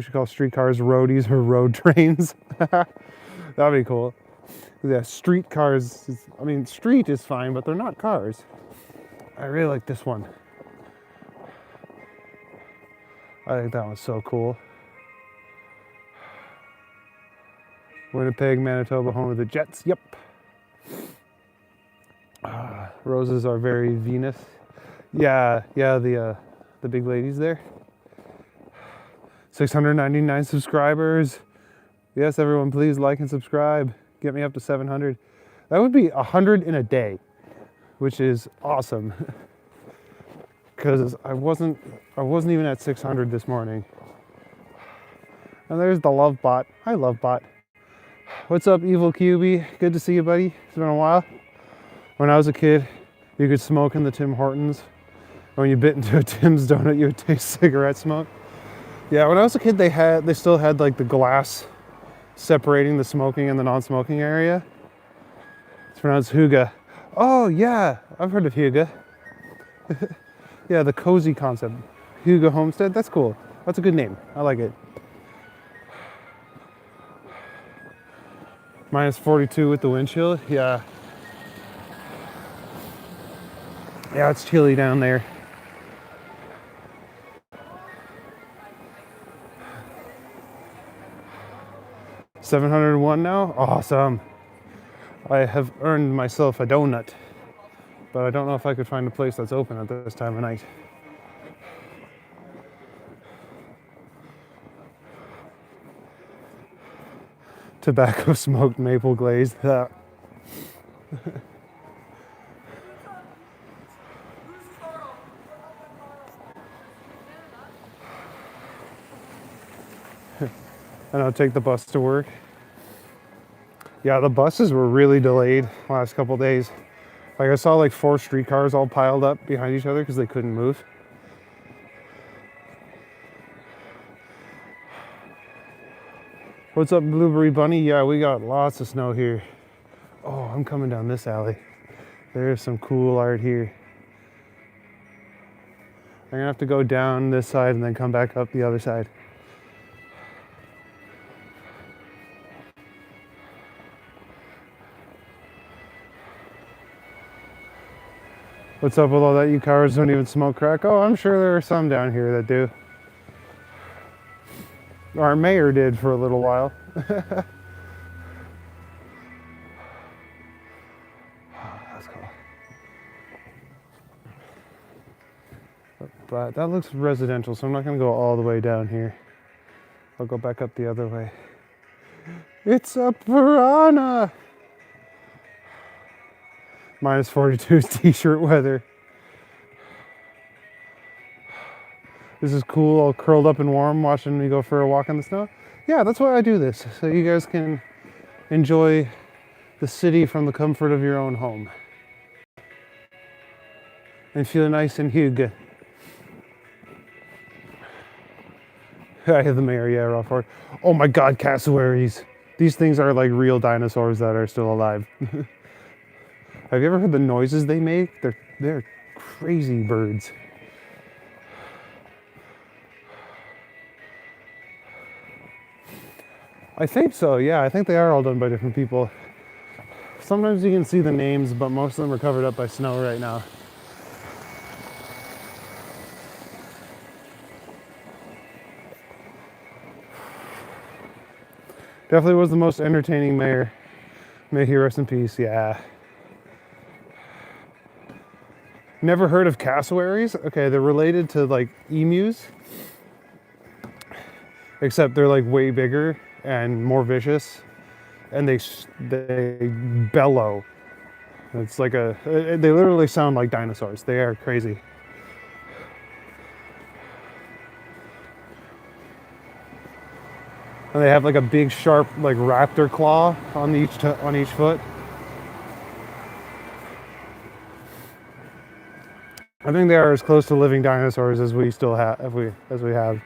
should call streetcars roadies or road trains. That'd be cool. Yeah, streetcars. I mean, street is fine, but they're not cars. I really like this one. I think that one's so cool. Winnipeg, Manitoba, home of the Jets. Yep. Roses are very Venus. Yeah, the big ladies there. 699 subscribers. Yes, everyone, please like and subscribe. Get me up to 700. That would be 100 in a day, which is awesome. Because I wasn't even at 600 this morning. And there's the Love Bot. Hi, Love Bot. What's up, Evil QB? Good to see you, buddy. It's been a while. When I was a kid, you could smoke in the Tim Hortons. When you bit into a Tim's donut, you would taste cigarette smoke. Yeah, when I was a kid, they still had like the glass separating the smoking and the non-smoking area. It's pronounced Huga. Oh yeah, I've heard of Huga. Yeah, the cozy concept. Huga Homestead, that's cool. That's a good name. I like it. Minus 42 with the wind chill. Yeah. Yeah, it's chilly down there. $701 now? Awesome. I have earned myself a donut, but I don't know if I could find a place that's open at this time of night. Tobacco smoked maple glaze. That. And I'll take the bus to work. Yeah, the buses were really delayed last couple days. Like I saw like 4 streetcars all piled up behind each other because they couldn't move. What's up, Blueberry Bunny? Yeah, we got lots of snow here. Oh, I'm coming down this alley. There's some cool art here. I'm gonna have to go down this side and then come back up the other side. What's up with all that? You cowards don't even smoke crack? Oh, I'm sure there are some down here that do. Our mayor did for a little while. That's cool. But that looks residential, so I'm not going to go all the way down here. I'll go back up the other way. It's a piranha! Minus 42 t-shirt weather. This is cool, all curled up and warm, watching me go for a walk in the snow. Yeah, that's why I do this, so you guys can enjoy the city from the comfort of your own home. And feel nice and huge. I have the mayor, yeah, raw forward. Oh my god, cassowaries. These things are like real dinosaurs that are still alive. Have you ever heard the noises they make? They're crazy birds. I think so, yeah. I think they are all done by different people. Sometimes you can see the names, but most of them are covered up by snow right now. Definitely was the most entertaining mayor. May he rest in peace, yeah. Never heard of cassowaries? Okay, they're related to like emus, except they're like way bigger and more vicious, and they bellow. It's like they literally sound like dinosaurs. They are crazy. And they have like a big sharp like raptor claw on each foot. I think they are as close to living dinosaurs as we still have, as we have.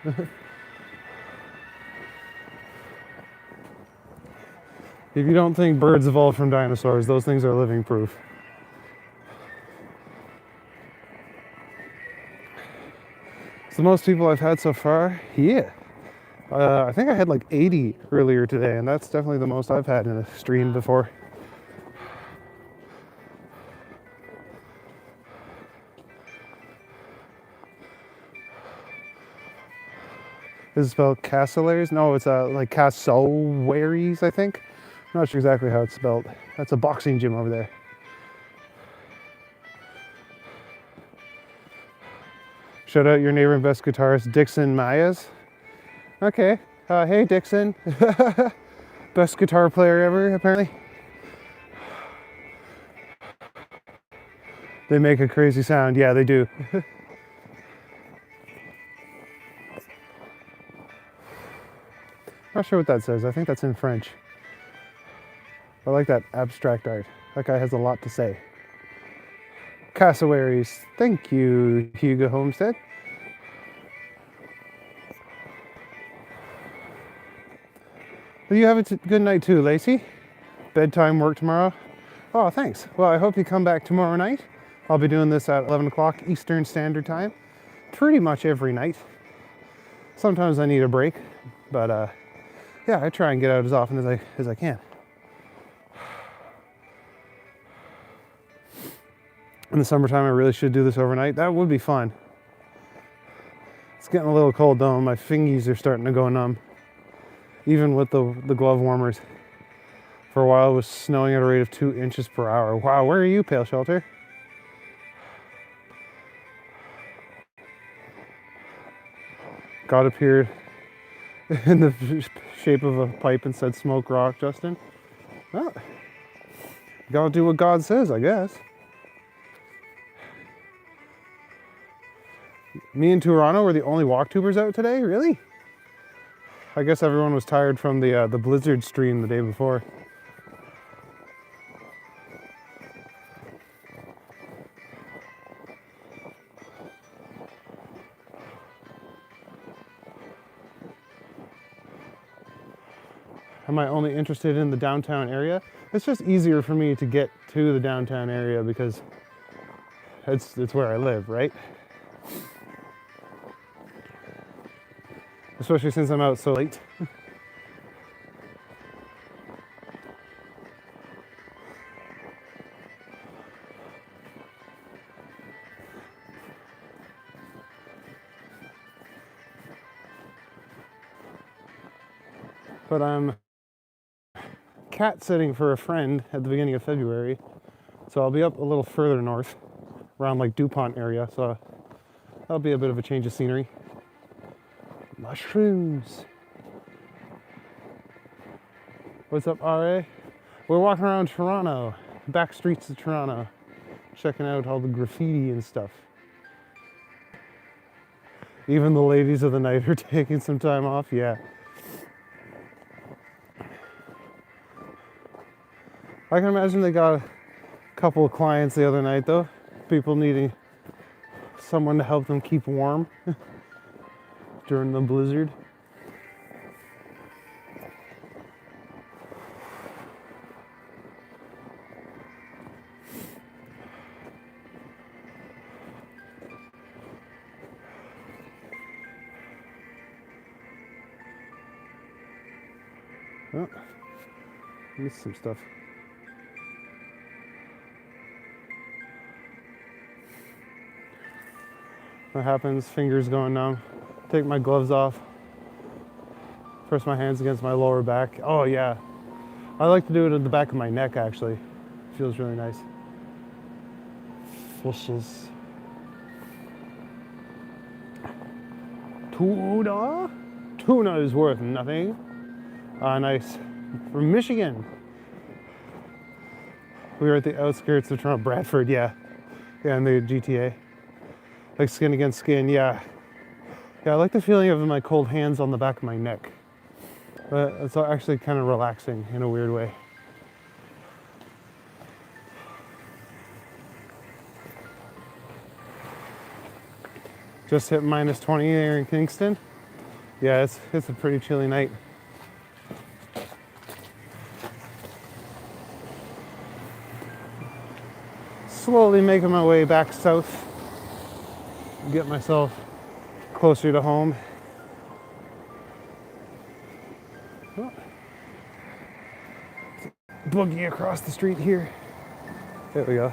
If you don't think birds evolved from dinosaurs, those things are living proof. It's the most people I've had so far. Yeah. I think I had like 80 earlier today, and that's definitely the most I've had in a stream before. Is it spelled Cassowaries? No, it's like Cassowaries, I think. I'm not sure exactly how it's spelled. That's a boxing gym over there. Shout out your neighbor and best guitarist, Dixon Myers. Okay. Hey, Dixon. Best guitar player ever, apparently. They make a crazy sound. Yeah, they do. Not sure what that says. I think that's in French. I like that abstract art. That guy has a lot to say. Cassowaries. Thank you, Hugo Homestead. Well, you have a good night too, Lacey. Bedtime work tomorrow. Oh, thanks. Well, I hope you come back tomorrow night. I'll be doing this at 11 o'clock Eastern Standard Time. Pretty much every night. Sometimes I need a break, but yeah, I try and get out as often as I can. In the summertime, I really should do this overnight. That would be fun. It's getting a little cold though. My fingies are starting to go numb. Even with the glove warmers. For a while, it was snowing at a rate of 2 inches per hour. Wow, where are you, Pale Shelter? God appeared in the shape of a pipe and said, "Smoke rock, Justin." Well, gotta do what God says, I guess. Me and Toronto were the only walktubers out today? Really? I guess everyone was tired from the blizzard stream the day before. Am I only interested in the downtown area? It's just easier for me to get to the downtown area because it's where I live, right? Especially since I'm out so late. But I'm cat sitting for a friend at the beginning of February, so I'll be up a little further north, around like DuPont area, so that'll be a bit of a change of scenery. Mushrooms. What's up, RA? We're walking around Toronto, back streets of Toronto, checking out all the graffiti and stuff. Even the ladies of the night are taking some time off, yeah. I can imagine they got a couple of clients the other night though. People needing someone to help them keep warm during the blizzard. Oh, missed some stuff. What happens? Fingers going numb. Take my gloves off. Press my hands against my lower back. Oh yeah. I like to do it at the back of my neck actually. Feels really nice. Fishes. Tuna? Tuna is worth nothing. Nice. From Michigan. We were at the outskirts of Toronto. Bradford, yeah. Yeah, in the GTA. Like skin against skin, yeah. Yeah, I like the feeling of my cold hands on the back of my neck. But it's actually kind of relaxing in a weird way. Just hit minus 20 here in Kingston. Yeah, it's a pretty chilly night. Slowly making my way back south. Get myself closer to home. Oh. Boogie across the street here. There we go.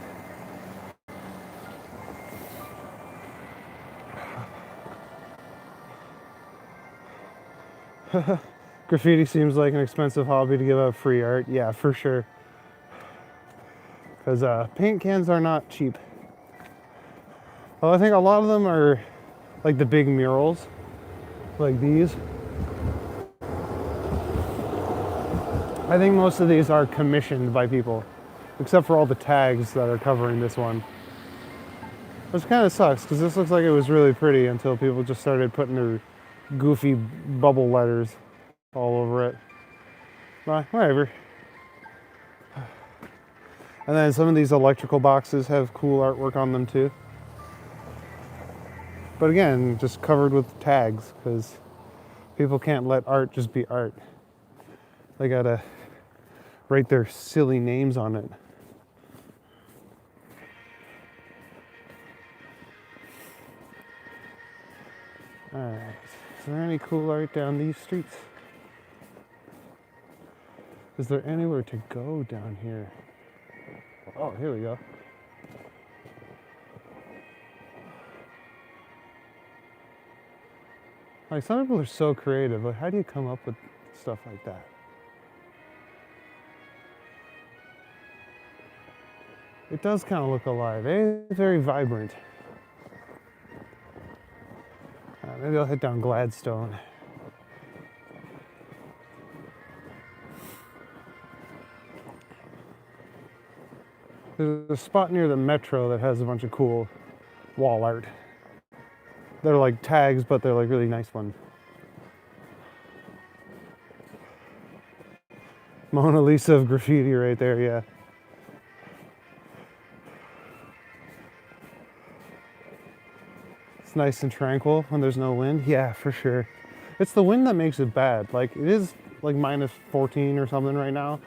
Graffiti seems like an expensive hobby to give out free art. Yeah, for sure. Because paint cans are not cheap. Well, I think a lot of them are like the big murals, like these. I think most of these are commissioned by people, except for all the tags that are covering this one. Which kind of sucks, because this looks like it was really pretty until people just started putting their goofy bubble letters all over it. But whatever. And then some of these electrical boxes have cool artwork on them too. But again, just covered with tags, because people can't let art just be art. They gotta write their silly names on it. Alright, is there any cool art down these streets? Is there anywhere to go down here? Oh, here we go. Like, some people are so creative. Like, how do you come up with stuff like that? It does kind of look alive. It's very vibrant. Maybe I'll head down Gladstone. There's a spot near the metro that has a bunch of cool wall art. They're like tags, but they're like really nice ones. Mona Lisa of graffiti right there, yeah. It's nice and tranquil when there's no wind. Yeah, for sure. It's the wind that makes it bad. Like, it is like minus 14 or something right now.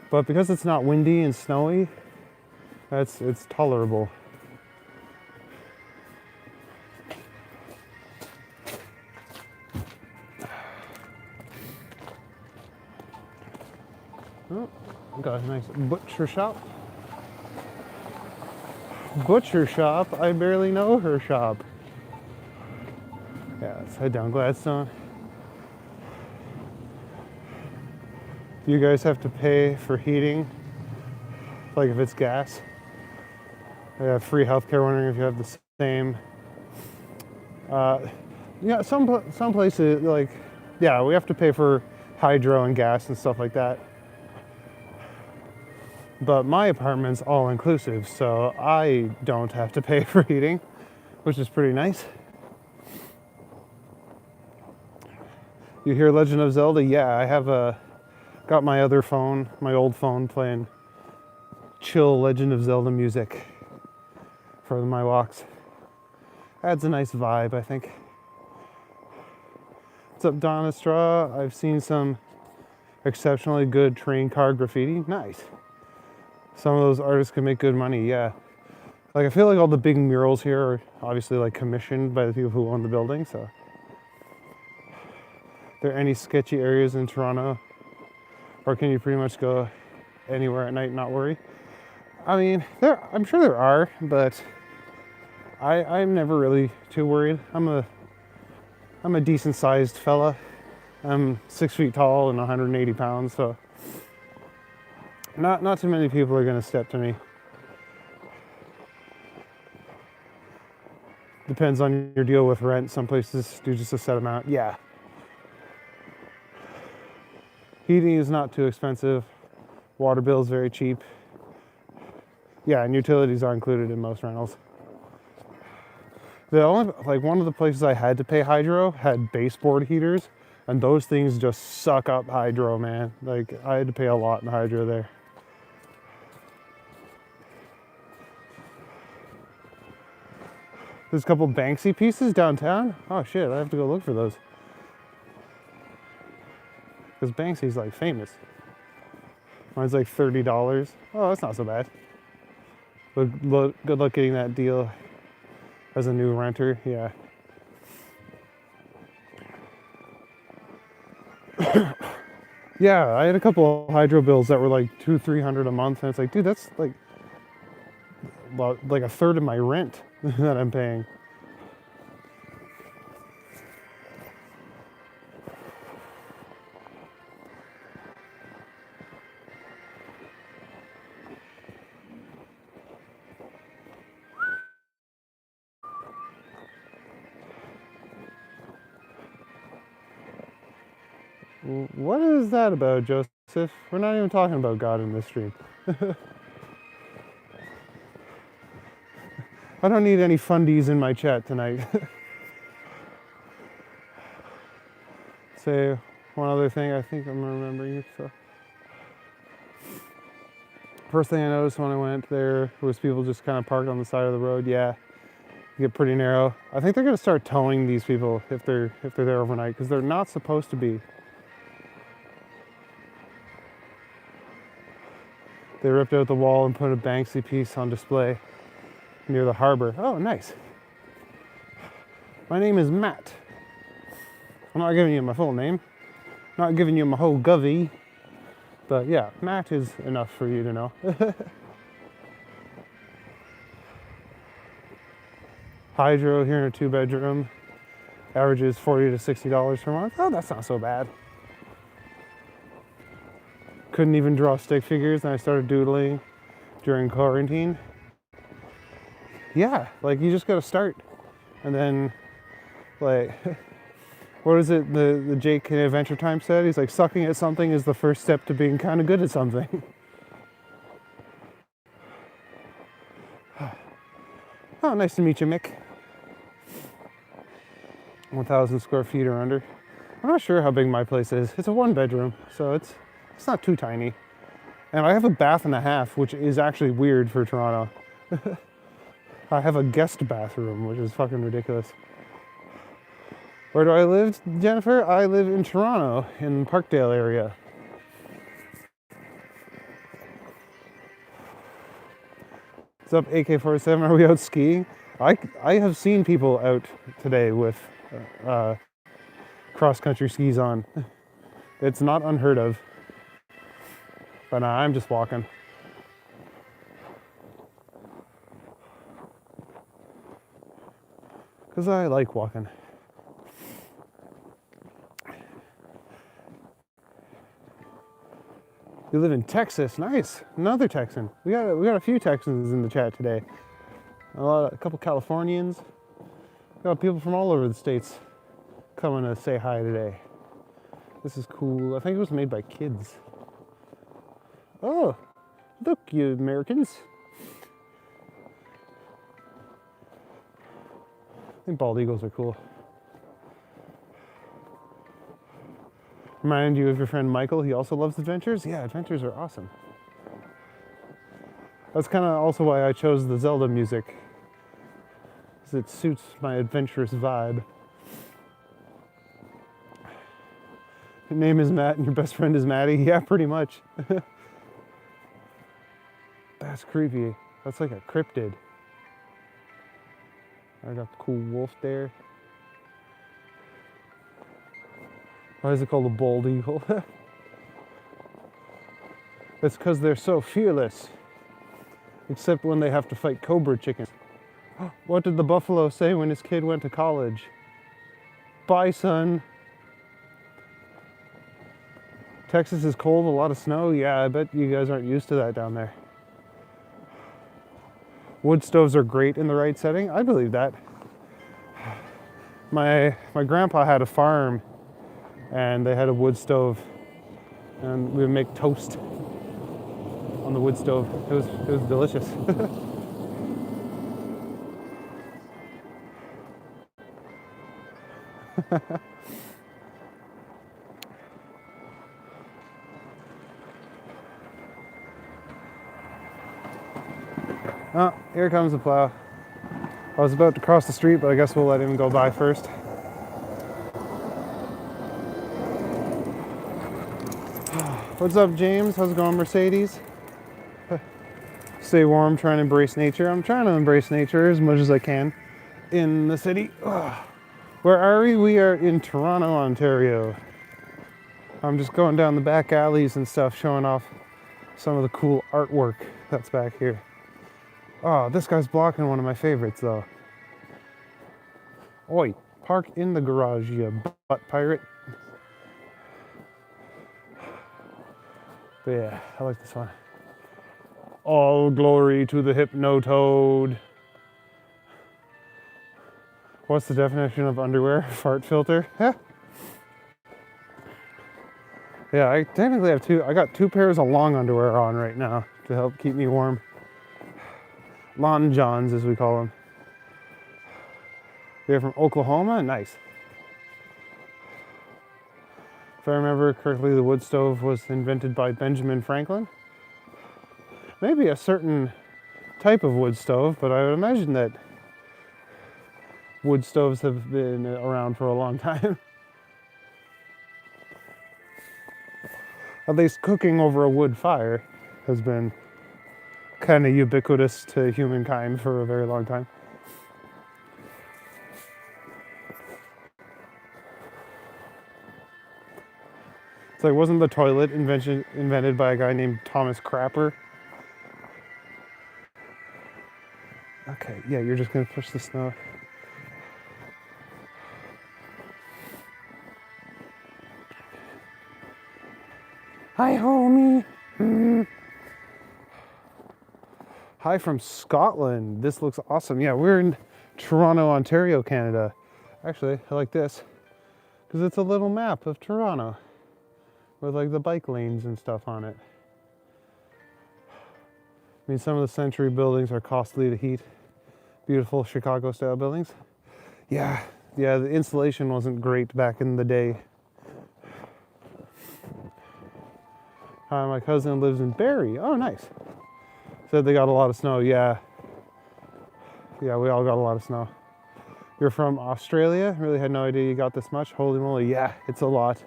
But because it's not windy and snowy, it's tolerable. Oh, got a nice butcher shop. Butcher shop? I barely know her shop. Yeah, let's head down Gladstone. You guys have to pay for heating, like if it's gas. They have free healthcare. Wondering if you have the same. Yeah, some places, like, yeah, we have to pay for hydro and gas and stuff like that. But my apartment's all inclusive, so I don't have to pay for heating, which is pretty nice. You hear Legend of Zelda? Yeah, I have got my other phone, my old phone, playing chill Legend of Zelda music for my walks. Adds a nice vibe, I think. What's up, Donna Straw? I've seen some exceptionally good train car graffiti. Nice. Some of those artists can make good money, yeah. Like, I feel like all the big murals here are obviously like commissioned by the people who own the building, so. Are there any sketchy areas in Toronto? Or can you pretty much go anywhere at night and not worry? I mean, I'm sure there are, but I'm never really too worried. I'm a decent sized fella. I'm 6 feet tall and 180 pounds, so not too many people are gonna step to me. Depends on your deal with rent. Some places do just a set amount. Yeah. Heating is not too expensive. Water bill is very cheap. Yeah, and utilities are included in most rentals. The only, like, one of the places I had to pay hydro had baseboard heaters, and those things just suck up hydro, man. Like, I had to pay a lot in hydro there. There's a couple Banksy pieces downtown. Oh shit, I have to go look for those. Because Banksy's like famous. Mine's like $30. Oh, that's not so bad. Good luck getting that deal as a new renter, yeah. Yeah, I had a couple of hydro bills that were like 200-300 a month, and it's like, dude, that's like a third of my rent that I'm paying. What is that about, Joseph? We're not even talking about God in this stream. I don't need any fundies in my chat tonight. Say one other thing I think I'm remembering. So, first thing I noticed when I went there was people just kind of parked on the side of the road. Yeah, get pretty narrow. I think they're gonna start towing these people if they're there overnight, because they're not supposed to be. They ripped out the wall and put a Banksy piece on display near the harbor. Oh, nice. My name is Matt. I'm not giving you my full name. Not giving you my whole govy. But yeah, Matt is enough for you to know. Hydro here in a 2-bedroom. Averages $40 to $60 per month. Oh, that's not so bad. Couldn't even draw stick figures, and I started doodling during quarantine. Yeah, like you just gotta start. And then, like, what is it the Jake in Adventure Time said? He's like, sucking at something is the first step to being kind of good at something. Oh, nice to meet you, Mick. 1,000 square feet or under. I'm not sure how big my place is. It's a 1-bedroom, so it's not too tiny. And I have a bath and a half, which is actually weird for Toronto. I have a guest bathroom, which is fucking ridiculous. Where do I live, Jennifer? I live in Toronto, in the Parkdale area. What's up, AK-47? Are we out skiing? I have seen people out today with cross-country skis on. It's not unheard of. But I'm just walking. Because I like walking. You live in Texas, nice. Another Texan. We got a few Texans in the chat today. A couple Californians. Got people from all over the states coming to say hi today. This is cool. I think it was made by kids. Oh, look, you Americans. I think bald eagles are cool. Remind you of your friend Michael. He also loves adventures. Yeah, adventures are awesome. That's kind of also why I chose the Zelda music, because it suits my adventurous vibe. Your name is Matt and your best friend is Maddie? Yeah, pretty much. That's creepy. That's like a cryptid. I got the cool wolf there. Why is it called a bald eagle? It's because they're so fearless. Except when they have to fight cobra chickens. What did the buffalo say when his kid went to college? Bye, son. Texas is cold, a lot of snow. Yeah, I bet you guys aren't used to that down there. Wood stoves are great in the right setting. I believe that. My grandpa had a farm and they had a wood stove and we would make toast on the wood stove. It was delicious. Oh, here comes the plow. I was about to cross the street, but I guess we'll let him go by first. What's up, James? How's it going, Mercedes? Stay warm, trying to embrace nature. I'm trying to embrace nature as much as I can in the city. Where are we? We are in Toronto, Ontario. I'm just going down the back alleys and stuff, showing off some of the cool artwork that's back here. Oh, this guy's blocking one of my favorites, though. Oi, park in the garage, you butt pirate. But yeah, I like this one. All glory to the Hypnotoad. What's the definition of underwear? Fart filter? Yeah. Yeah, I technically have two. I got 2 pairs of long underwear on right now to help keep me warm. Lon Johns, as we call them. They're from Oklahoma? Nice. If I remember correctly, the wood stove was invented by Benjamin Franklin. Maybe a certain type of wood stove, but I would imagine that wood stoves have been around for a long time. At least cooking over a wood fire has been kind of ubiquitous to humankind for a very long time. It's like, wasn't the toilet invented by a guy named Thomas Crapper? Okay, yeah, you're just gonna push the snow. Hi, homie. Hi from Scotland. This looks awesome. Yeah, we're in Toronto, Ontario, Canada. Actually, I like this because it's a little map of Toronto with like the bike lanes and stuff on it. I mean, some of the Century buildings are costly to heat. Beautiful Chicago-style buildings. Yeah, the insulation wasn't great back in the day. My cousin lives in Barrie. Oh, nice. Said they got a lot of snow. Yeah, we all got a lot of snow. You're from Australia? Really had no idea you got this much. Holy moly, yeah, it's a lot.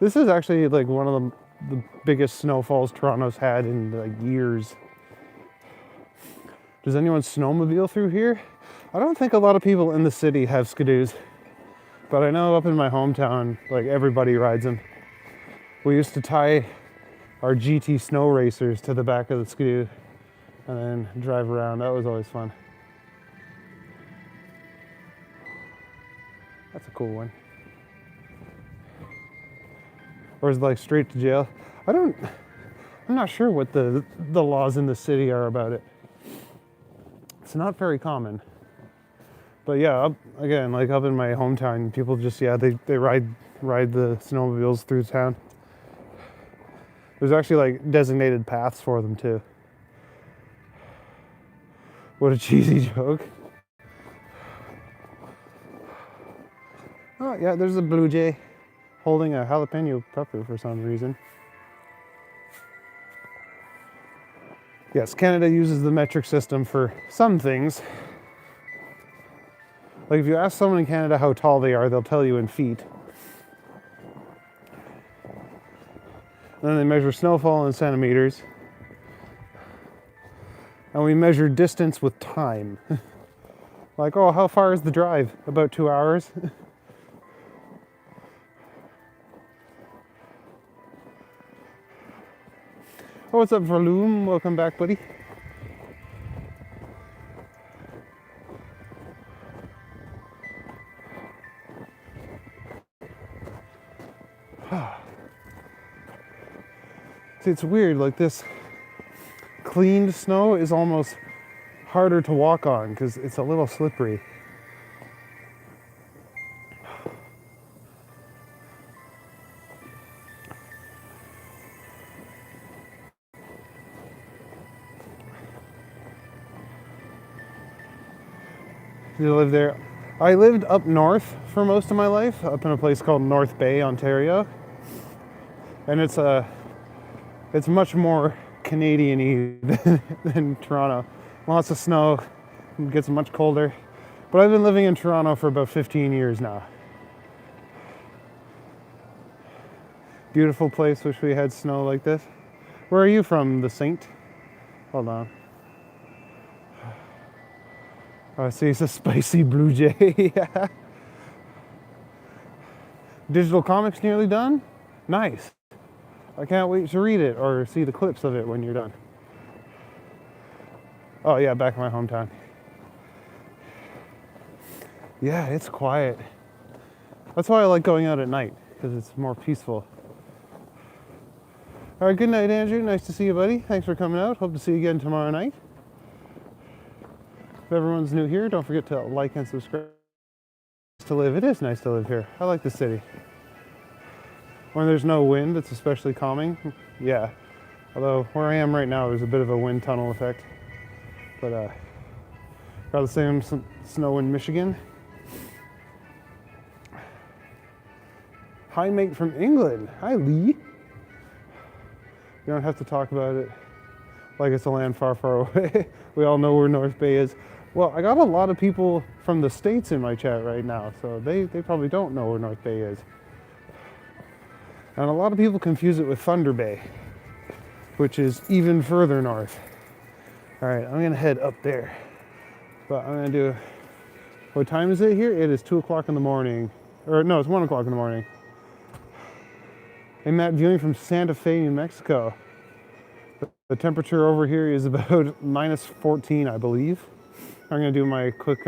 This is actually like one of the biggest snowfalls Toronto's had in like years. Does anyone snowmobile through here? I don't think a lot of people in the city have skidoos, but I know up in my hometown, like everybody rides them. We used to tie our GT snow racers to the back of the skidoo and then drive around. That was always fun. That's a cool one. Or is it like straight to jail? I'm not sure what the laws in the city are about it. It's not very common. But yeah, again, like up in my hometown, people just, yeah, they ride the snowmobiles through town. There's actually like designated paths for them too. What a cheesy joke. Oh yeah, there's a blue jay holding a jalapeno pepper for some reason. Yes, Canada uses the metric system for some things. Like if you ask someone in Canada how tall they are, they'll tell you in feet. And then they measure snowfall in centimeters. And we measure distance with time. Like, oh, how far is the drive? About 2 hours. Oh, what's up, Verloom? Welcome back, buddy. See, it's weird, like this cleaned snow is almost harder to walk on because it's a little slippery. You live there? I lived up north for most of my life, up in a place called North Bay, Ontario. And it's much more Canadian-y than Toronto. Lots of snow, it gets much colder. But I've been living in Toronto for about 15 years now. Beautiful place, wish we had snow like this. Where are you from, the Saint? Hold on. Oh, I see, it's a spicy blue jay. Yeah. Digital comics nearly done? Nice. I can't wait to read it or see the clips of it when you're done. Oh yeah, back in my hometown. Yeah, it's quiet. That's why I like going out at night, because it's more peaceful. All right, good night, Andrew. Nice to see you, buddy. Thanks for coming out. Hope to see you again tomorrow night. If everyone's new here, don't forget to like and subscribe. To live, it is nice to live here. I like the city. When there's no wind, it's especially calming. Yeah. Although where I am right now, there's a bit of a wind tunnel effect. But got the same snow in Michigan. Hi, mate from England. Hi, Lee. You don't have to talk about it like it's a land far, far away. We all know where North Bay is. Well, I got a lot of people from the States in my chat right now, so they probably don't know where North Bay is. And a lot of people confuse it with Thunder Bay, which is even further north. All right, I'm gonna head up there. But I'm gonna do, what time is it here? It is 2 o'clock in the morning. Or no, it's 1 o'clock in the morning. Hey Matt, viewing from Santa Fe, New Mexico. The temperature over here is about minus 14, I believe. I'm gonna do my quick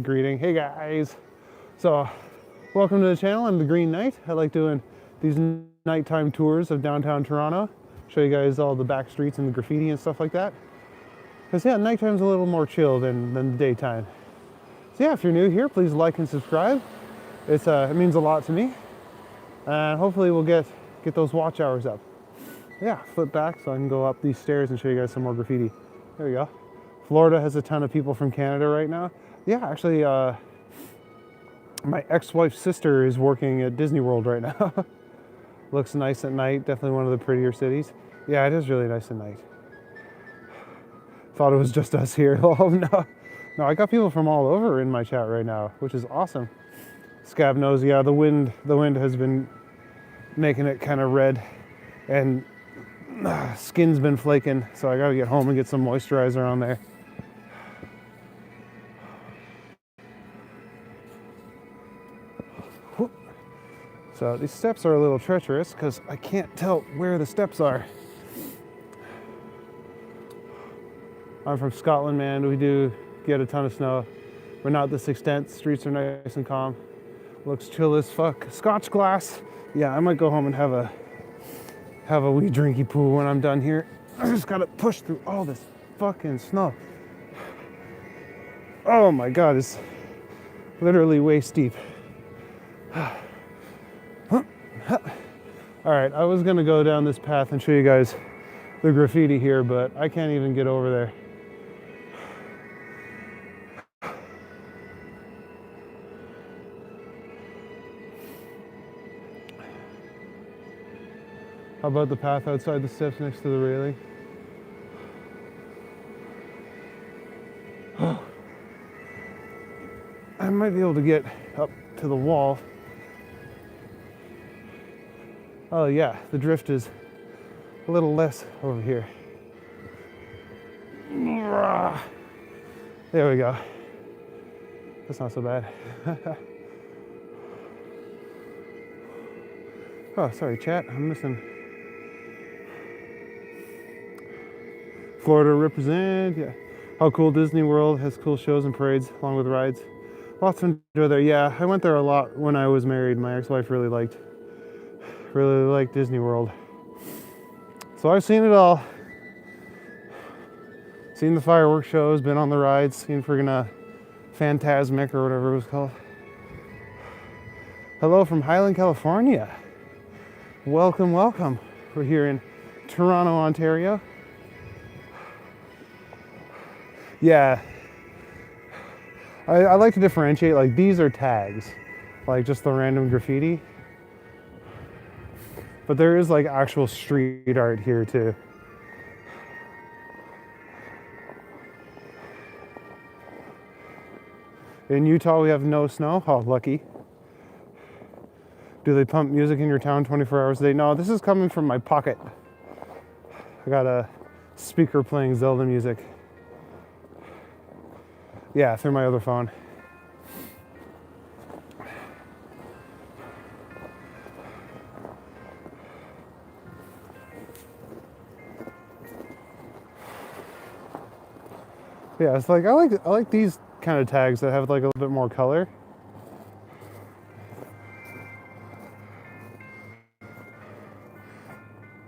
greeting. Hey guys. So, welcome to the channel. I'm the Green Knight. I like doing these nighttime tours of downtown Toronto. Show you guys all the back streets and the graffiti and stuff like that. Because yeah, nighttime's a little more chill than the daytime. So yeah, if you're new here, please like and subscribe. It means a lot to me. And hopefully we'll get those watch hours up. Yeah, flip back so I can go up these stairs and show you guys some more graffiti. There we go. Florida has a ton of people from Canada right now. Yeah, actually, my ex-wife's sister is working at Disney World right now. Looks nice at night, definitely one of the prettier cities. Yeah, it is really nice at night. Thought it was just us here. Oh no. No, I got people from all over in my chat right now, which is awesome. Scab knows, yeah, the wind has been making it kind of red and skin's been flaking, so I gotta get home and get some moisturizer on there. So these steps are a little treacherous because I can't tell where the steps are. I'm from Scotland, man. We do get a ton of snow, but not this extent. Streets are nice and calm. Looks chill as fuck. Scotch glass. Yeah, I might go home and have a wee drinky poo when I'm done here. I just gotta push through all this fucking snow. Oh my god, it's literally waist deep. All right, I was gonna go down this path and show you guys the graffiti here, but I can't even get over there. How about the path outside the steps next to the railing? I might be able to get up to the wall. Oh yeah, the drift is a little less over here. There we go. That's not so bad. Oh, sorry, chat. I'm missing. Florida represent. Yeah. How cool Disney World has cool shows and parades along with rides. Lots to enjoy there. Yeah, I went there a lot when I was married. My ex-wife really liked Disney World. So I've seen it all. Seen the fireworks shows, been on the rides, seen friggin' Phantasmic or whatever it was called. Hello from Highland, California. Welcome, welcome. We're here in Toronto, Ontario. Yeah. I like to differentiate, like these are tags, like just the random graffiti. But there is like actual street art here too. In Utah, we have no snow. Oh, lucky. Do they pump music in your town 24 hours a day? No, this is coming from my pocket. I got a speaker playing Zelda music. Yeah, through my other phone. Yeah, it's like I like these kind of tags that have like a little bit more color.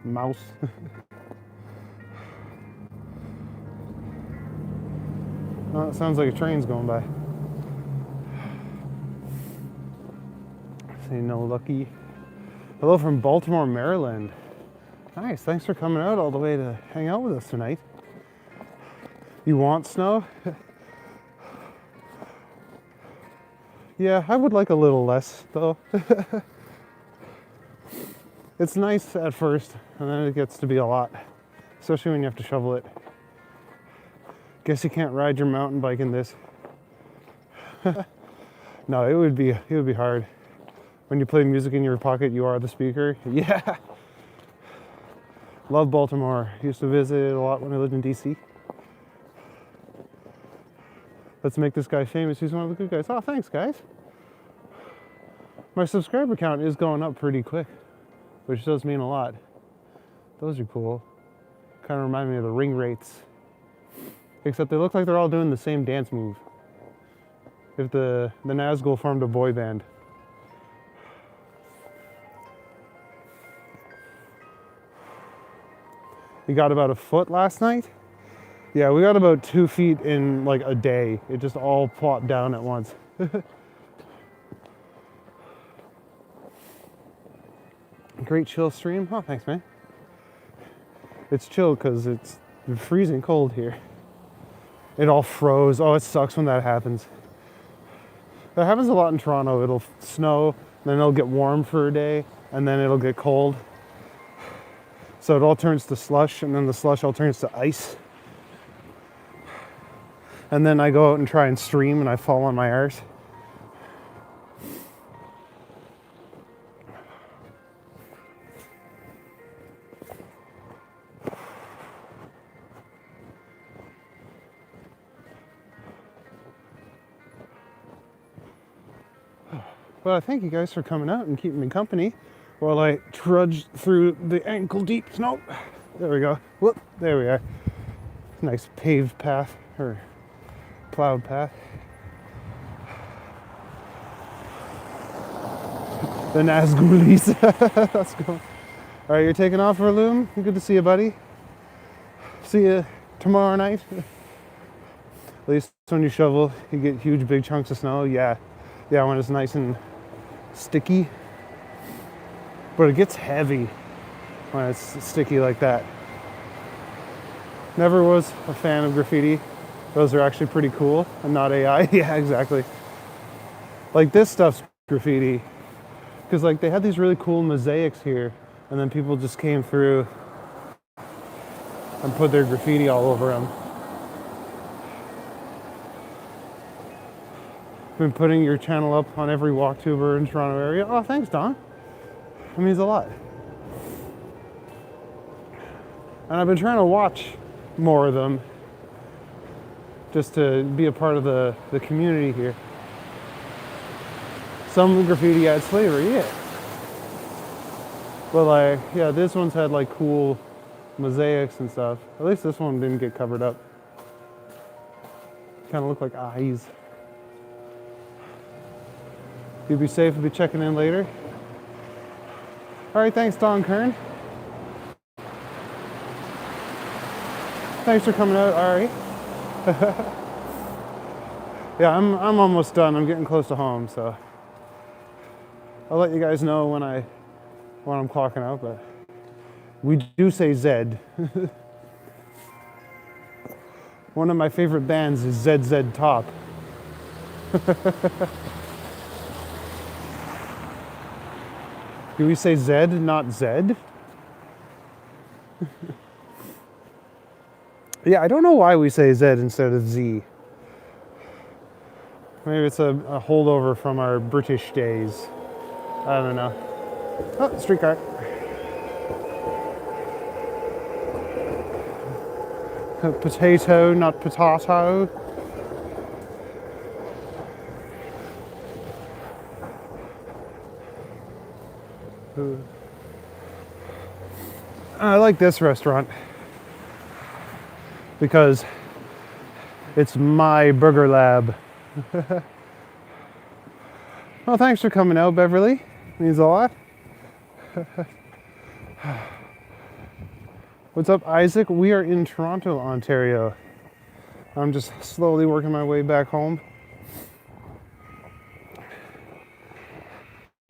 Mouse. Oh, it sounds like a train's going by. Say no lucky. Hello from Baltimore, Maryland. Nice, thanks for coming out all the way to hang out with us tonight. You want snow? Yeah, I would like a little less though. It's nice at first, and then it gets to be a lot, especially when you have to shovel it. Guess you can't ride your mountain bike in this. No, it would be hard. When you play music in your pocket, you are the speaker. Yeah. Love Baltimore. Used to visit a lot when I lived in DC. Let's make this guy famous. He's one of the good guys. Oh, thanks, guys. My subscriber count is going up pretty quick, which does mean a lot. Those are cool. Kind of remind me of the ring rates. Except they look like they're all doing the same dance move. If the Nazgul formed a boy band. We got about a foot last night. Yeah, we got about 2 feet in like a day. It just all plopped down at once. Great chill stream. Oh, thanks, man. It's chill because it's freezing cold here. It all froze. Oh, it sucks when that happens. That happens a lot in Toronto. It'll snow, then it'll get warm for a day, and then it'll get cold. So it all turns to slush, and then the slush all turns to ice. And then I go out and try and stream, and I fall on my arse. Well, thank you guys for coming out and keeping me company while I trudge through the ankle-deep snow. There we go. Whoop, there we are. Nice paved path, or plowed path. The Nazgulis. Let's go. All right, you're taking off for a loom. Good to see you, buddy. See you tomorrow night. At least when you shovel, you get huge, big chunks of snow. Yeah, when it's nice and sticky. But it gets heavy when it's sticky like that. Never was a fan of graffiti. Those are actually pretty cool and not AI. Yeah, exactly. Like this stuff's graffiti. Because like they had these really cool mosaics here, and then people just came through and put their graffiti all over them. Been putting your channel up on every walktuber in Toronto area. Oh, thanks, Don. That means a lot. And I've been trying to watch more of them just to be a part of the community here. Some graffiti adds flavor, yeah. But like, yeah, this one's had like cool mosaics and stuff. At least this one didn't get covered up. Kind of look like eyes. You'll be safe. We'll be checking in later. All right, thanks, Don Kern. Thanks for coming out, Ari. Yeah, I'm almost done. I'm getting close to home, so I'll let you guys know when I'm clocking out. But we do say Zed. One of my favorite bands is ZZ Top. Do we say Zed, not Zed? Yeah, I don't know why we say Z instead of Z. Maybe it's a holdover from our British days. I don't know. Oh, streetcar. Potato, not potato. I like this restaurant because It's my burger lab. Well, thanks for coming out, Beverly. Means a lot. What's up, Isaac? We are in Toronto, Ontario. I'm just slowly working my way back home.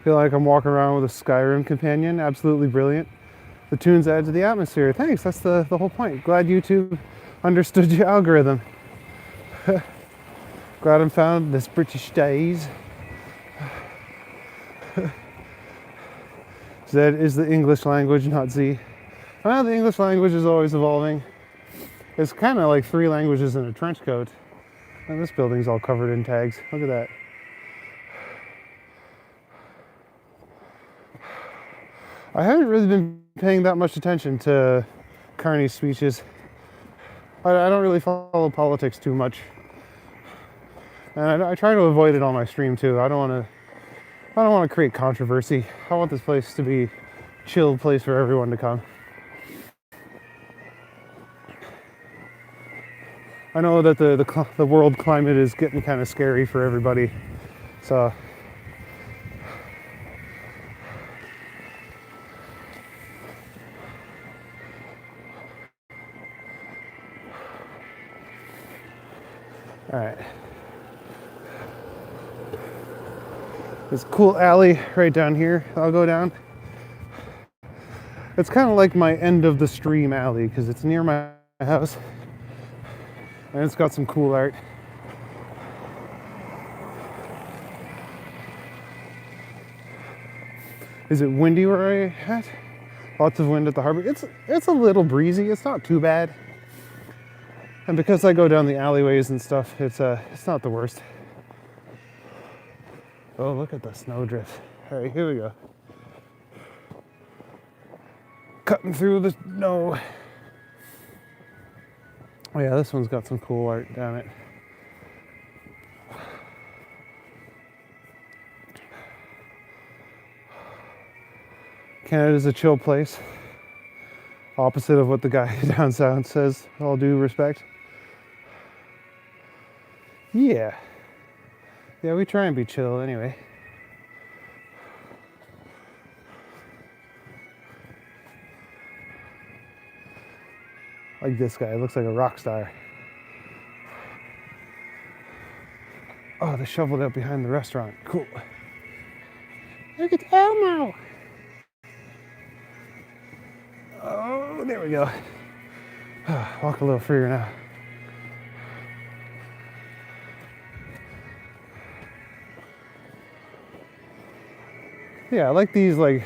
Feel like I'm walking around with a Skyrim companion. Absolutely brilliant. The tunes add to the atmosphere. Thanks, that's the whole point. Glad YouTube understood your algorithm. Glad I found this British days. Z is the English language, not Z. Well, the English language is always evolving. It's kind of like 3 languages in a trench coat. And this building's all covered in tags. Look at that. I haven't really been paying that much attention to Carney's speeches. I don't really follow politics too much. And I try to avoid it on my stream too. I don't want to create controversy. I want this place to be a chill place for everyone to come. I know that the world climate is getting kind of scary for everybody, so all right. This cool alley right down here. I'll go down. It's kind of like my end of the stream alley because it's near my house. And it's got some cool art. Is it windy where I at? Lots of wind at the harbor. It's a little breezy. It's not too bad. And because I go down the alleyways and stuff, it's not the worst. Oh, look at the snowdrift. All right, here we go. Cutting through the snow. Oh yeah, this one's got some cool art down it. Canada's a chill place. Opposite of what the guy down south says, all due respect. Yeah. Yeah, we try and be chill anyway. Like this guy, looks like a rock star. Oh, they shoveled out behind the restaurant. Cool. Look at Elmo. Oh, there we go. Walk a little freer now. Yeah, I like these like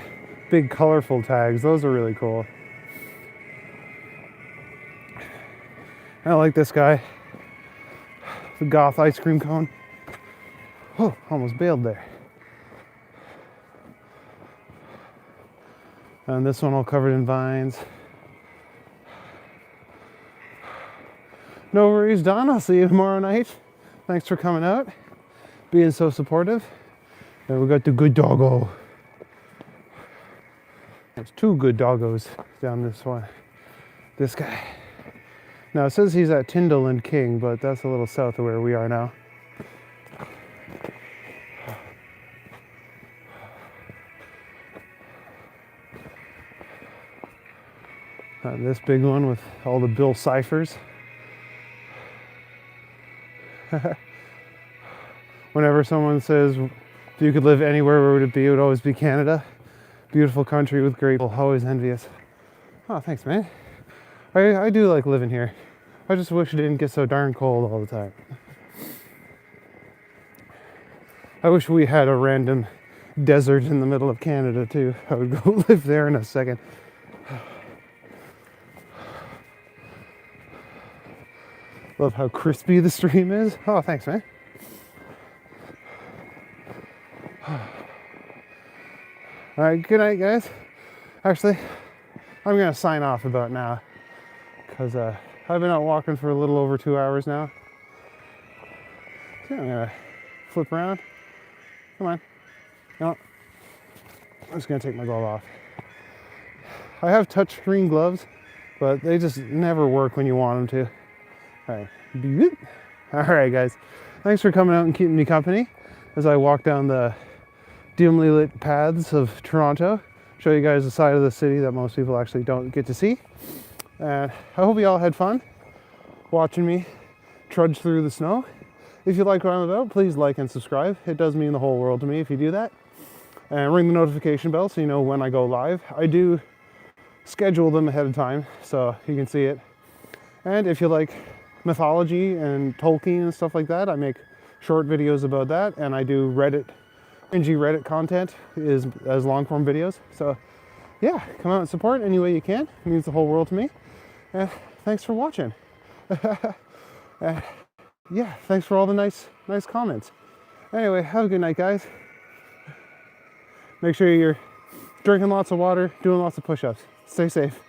big colorful tags. Those are really cool. I like this guy. The goth ice cream cone. Oh, almost bailed there. And this one all covered in vines. No worries, Don. I'll see you tomorrow night. Thanks for coming out, being so supportive. And we got the good doggo. There's 2 good doggos down this one. This guy. Now it says he's at Tyndall and King, but that's a little south of where we are now. This big one with all the Bill ciphers. Whenever someone says, if you could live anywhere, where would it be? It would always be Canada. Beautiful country with great people, always envious. Oh, thanks, man. I do like living here. I just wish it didn't get so darn cold all the time. I wish we had a random desert in the middle of Canada too. I would go live there in a second. Love how crispy the stream is. Oh, thanks, man. All right, good night, guys. Actually, I'm gonna sign off about now because I've been out walking for a little over 2 hours now. So I'm gonna flip around. Come on. No, I'm just gonna take my glove off. I have touchscreen gloves, but they just never work when you want them to. All right. All right, guys. Thanks for coming out and keeping me company as I walk down the dimly lit paths of Toronto. Show you guys a side of the city that most people actually don't get to see. And I hope you all had fun watching me trudge through the snow. If you like what I'm about, please like and subscribe. It does mean the whole world to me if you do that. And ring the notification bell so you know when I go live. I do schedule them ahead of time so you can see it. And if you like mythology and Tolkien and stuff like that, I make short videos about that, and I do cringy Reddit content as long form videos. So yeah, come out and support any way you can. It means the whole world to me. Thanks for watching. Yeah, thanks for all the nice comments. Anyway, have a good night, guys. Make sure you're drinking lots of water, doing lots of push-ups. Stay safe.